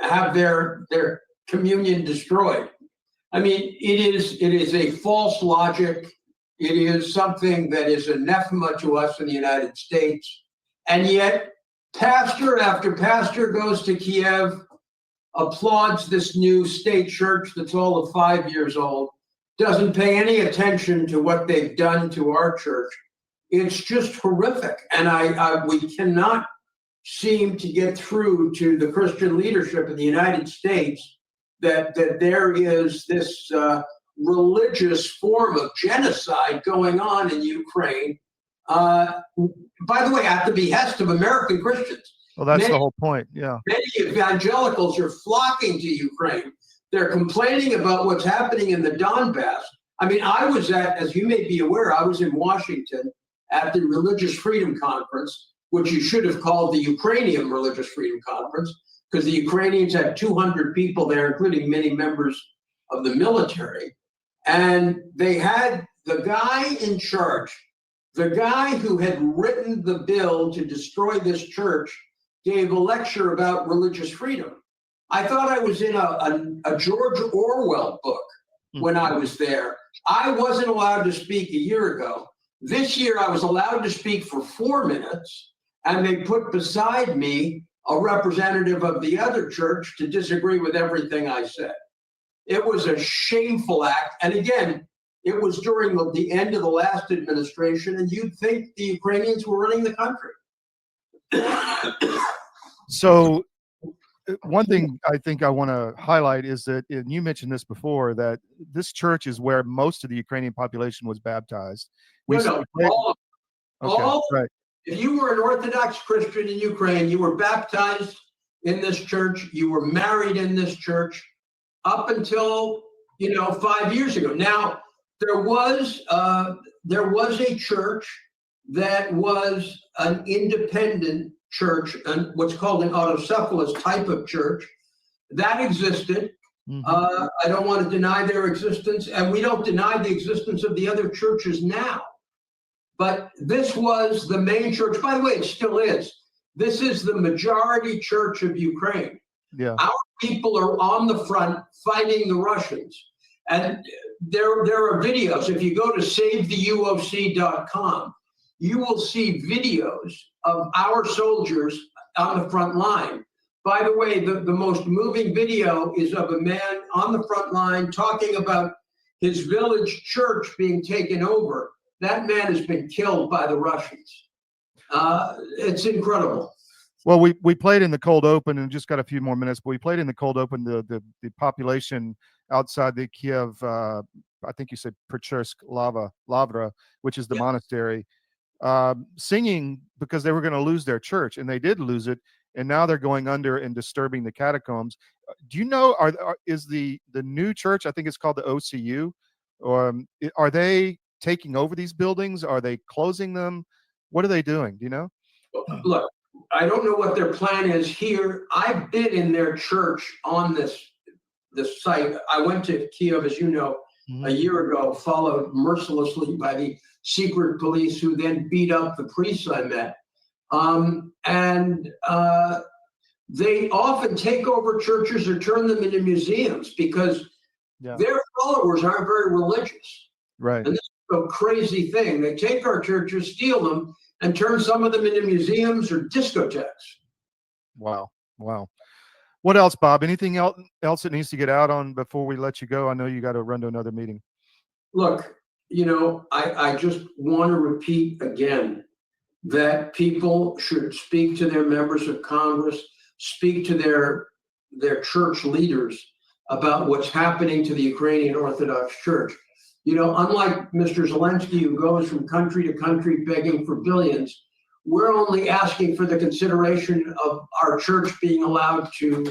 have their communion destroyed. I mean, it is a false logic. It is something that is anathema to us in the United States. And yet, pastor after pastor goes to Kiev, applauds this new state church that's all of 5 years old, doesn't pay any attention to what they've done to our church. It's just horrific. And we cannot seem to get through to the Christian leadership in the United States that there is this religious form of genocide going on in Ukraine. By the way, at the behest of American Christians. Well, that's the whole point. Yeah. Many evangelicals are flocking to Ukraine. They're complaining about what's happening in the Donbass. I mean, I was as you may be aware, I was in Washington at the Religious Freedom Conference, which you should have called the Ukrainian Religious Freedom Conference, because the Ukrainians had 200 people there, including many members of the military. And they had the guy in charge, the guy who had written the bill to destroy this church, gave a lecture about religious freedom. I thought I was in a George Orwell book when I was there. I wasn't allowed to speak a year ago. This year I was allowed to speak for 4 minutes, and they put beside me a representative of the other church to disagree with everything I said. It was a shameful act. And again, it was during the end of the last administration, and you'd think the Ukrainians were running the country. So one thing I think I want to highlight is that, and you mentioned this before, that this church is where most of the Ukrainian population was baptized. Right. If you were an Orthodox Christian in Ukraine, you were baptized in this church, you were married in this church up until 5 years ago. Now, there was a church that was an independent church, and what's called an autocephalous type of church that existed. I don't want to deny their existence, and we don't deny the existence of the other churches now. But this was the main church. By the way, it still is. This is the majority church of Ukraine. Yeah. Our people are on the front fighting the Russians. And there are videos. If you go to SaveTheUOC.com, you will see videos of our soldiers on the front line. By the way, the most moving video is of a man on the front line talking about his village church being taken over. That man has been killed by the Russians. It's incredible. Well, we played in the cold open, and just got a few more minutes, but we played in the cold open the population outside the Kiev, I think you said Perchersk Lavra, which is the monastery, singing because they were going to lose their church, and they did lose it, and now they're going under and disturbing the catacombs. Do you know, is the new church, I think it's called the OCU, are they taking over these buildings? Are they closing them? What are they doing? Do you know? Look, I don't know what their plan is here. I've been in their church on this site. I went to Kiev, as you know, a year ago, followed mercilessly by the secret police, who then beat up the priests I met. They often take over churches or turn them into museums because their followers aren't very religious. Right. And this is a crazy thing. They take our churches, steal them, and turn some of them into museums or discotheques. Wow. What else, Bob? Anything else that needs to get out on before we let you go? I know you got to run to another meeting. Look, I just want to repeat again that people should speak to their members of Congress, speak to their church leaders about what's happening to the Ukrainian Orthodox Church. Unlike Mr. Zelenskiy, who goes from country to country begging for billions, we're only asking for the consideration of our church being allowed to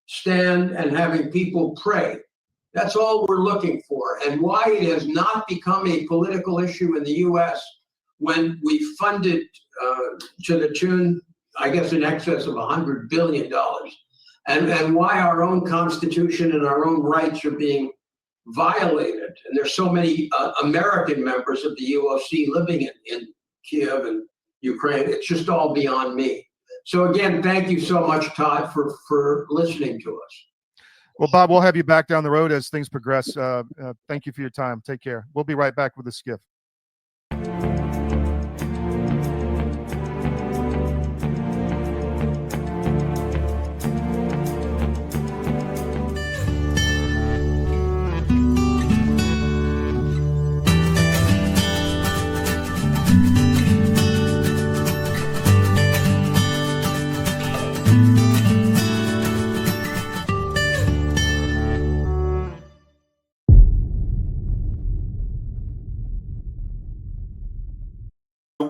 stand and having people pray. That's all we're looking for. And why it has not become a political issue in the U.S. when we funded to the tune, I guess, in excess of $100 billion, and why our own Constitution and our own rights are being violated. And there's so many American members of the UOC living in Kiev and Ukraine. It's just all beyond me. So again, thank you so much, Todd, for listening to us. Well, Bob, we'll have you back down the road as things progress. Thank you for your time. Take care. We'll be right back with the SCIF.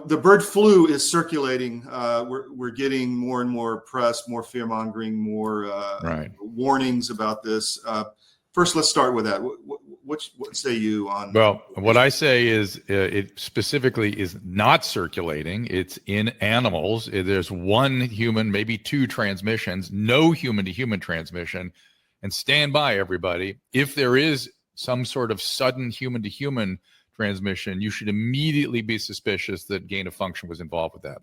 The bird flu is circulating. We're getting more and more press, more fear mongering, more warnings about this. First, let's start with that. What say you on? Well, what I say is it specifically is not circulating. It's in animals. There's one human, maybe two transmissions, no human-to-human transmission. And stand by, everybody. If there is some sort of sudden human-to-human transmission, you should immediately be suspicious that gain of function was involved with that.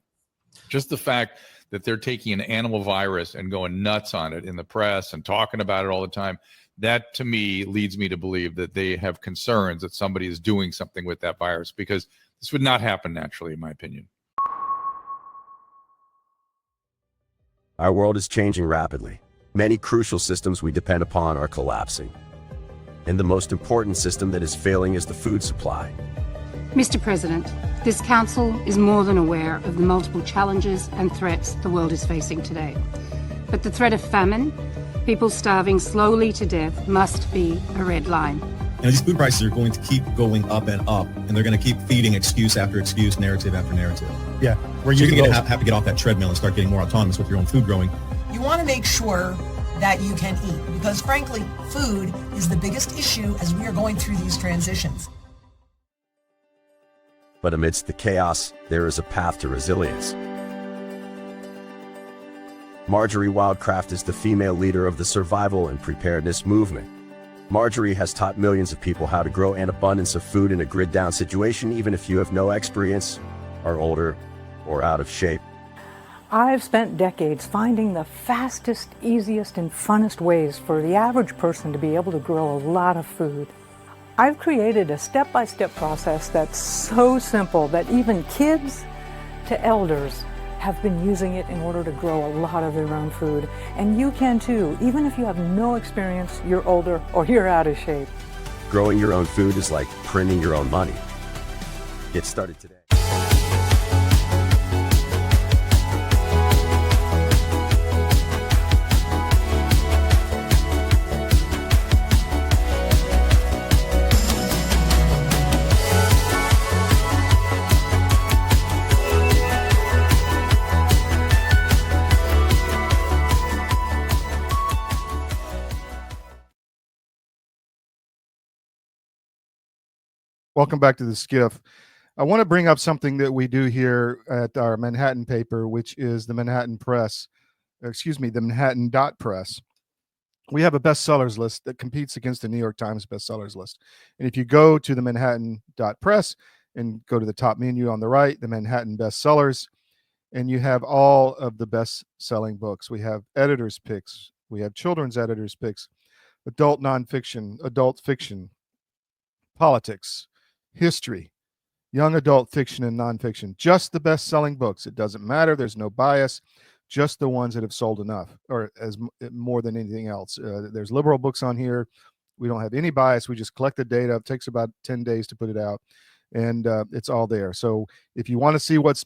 Just the fact that they're taking an animal virus and going nuts on it in the press and talking about it all the time, that to me leads me to believe that they have concerns that somebody is doing something with that virus, because this would not happen naturally, in my opinion. Our world is changing rapidly. Many crucial systems we depend upon are collapsing. And the most important system that is failing is the food supply. Mr. President, this Council is more than aware of the multiple challenges and threats the world is facing today. But the threat of famine, people starving slowly to death, must be a red line. These food prices are going to keep going up and up, and they're going to keep feeding excuse after excuse, narrative after narrative. Yeah. Where you're going to have to get off that treadmill and start getting more autonomous with your own food growing. You want to make sure that you can eat, because frankly, food is the biggest issue as we are going through these transitions. But amidst the chaos, there is a path to resilience. Marjorie Wildcraft is the female leader of the survival and preparedness movement. Marjorie has taught millions of people how to grow an abundance of food in a grid-down situation, even if you have no experience, are older, or out of shape. I've spent decades finding the fastest, easiest, and funnest ways for the average person to be able to grow a lot of food. I've created a step-by-step process that's so simple that even kids to elders have been using it in order to grow a lot of their own food. And you can too, even if you have no experience, you're older, or you're out of shape. Growing your own food is like printing your own money. Get started today. Welcome back to the SCIF. I want to bring up something that we do here at our Manhattan paper, which is the Manhattan Press, the Manhattan Press. We have a bestsellers list that competes against the New York Times bestsellers list. And if you go to the Manhattan Press and go to the top menu on the right, the Manhattan bestsellers, and you have all of the best-selling books. We have editors' picks. We have children's editors' picks, adult nonfiction, adult fiction, politics, history, young adult fiction and nonfiction, just the best-selling books. It doesn't matter. There's no bias, just the ones that have sold enough, or as more than anything else. There's liberal books on here. We don't have any bias. We just collect the data. It takes about 10 days to put it out, and it's all there. So if you want to see what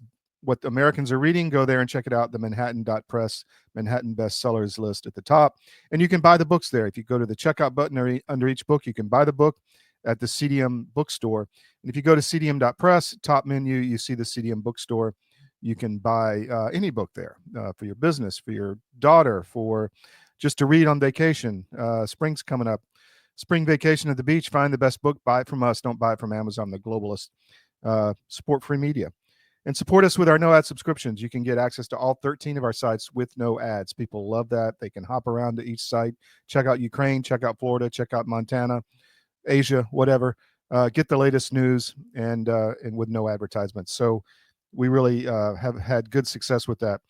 Americans are reading, go there and check it out, the Manhattan Press, Manhattan bestsellers list at the top. And you can buy the books there. If you go to the checkout button under each book, you can buy the book at the CDM bookstore. And if you go to cdm.press, top menu, you see the CDM bookstore. You can buy any book there for your business, for your daughter, for just to read on vacation. Spring's coming up. Spring vacation at the beach. Find the best book. Buy it from us. Don't buy it from Amazon, the globalist. Support free media. And support us with our no ad subscriptions. You can get access to all 13 of our sites with no ads. People love that. They can hop around to each site, check out Ukraine, check out Florida, check out Montana, Asia, whatever, get the latest news and with no advertisements. So we really have had good success with that.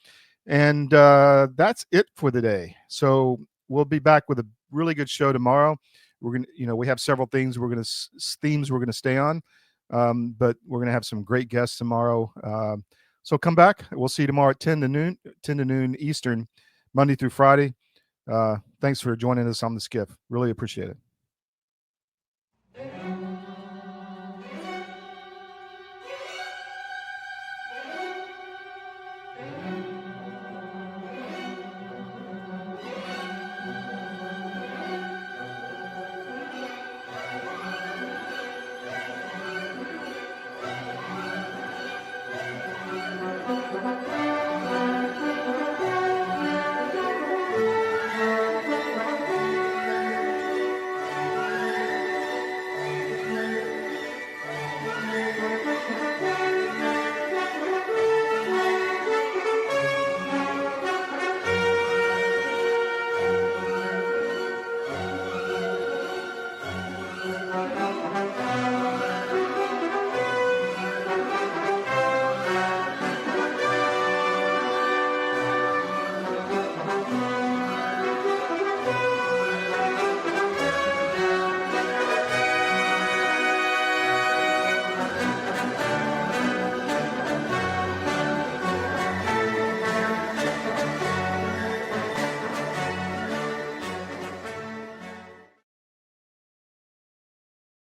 And that's it for the day. So we'll be back with a really good show tomorrow. We're going to, we have several things themes we're going to stay on, but we're going to have some great guests tomorrow. So come back. We'll see you tomorrow at 10 to noon Eastern, Monday through Friday. Thanks for joining us on the SCIF. Really appreciate it.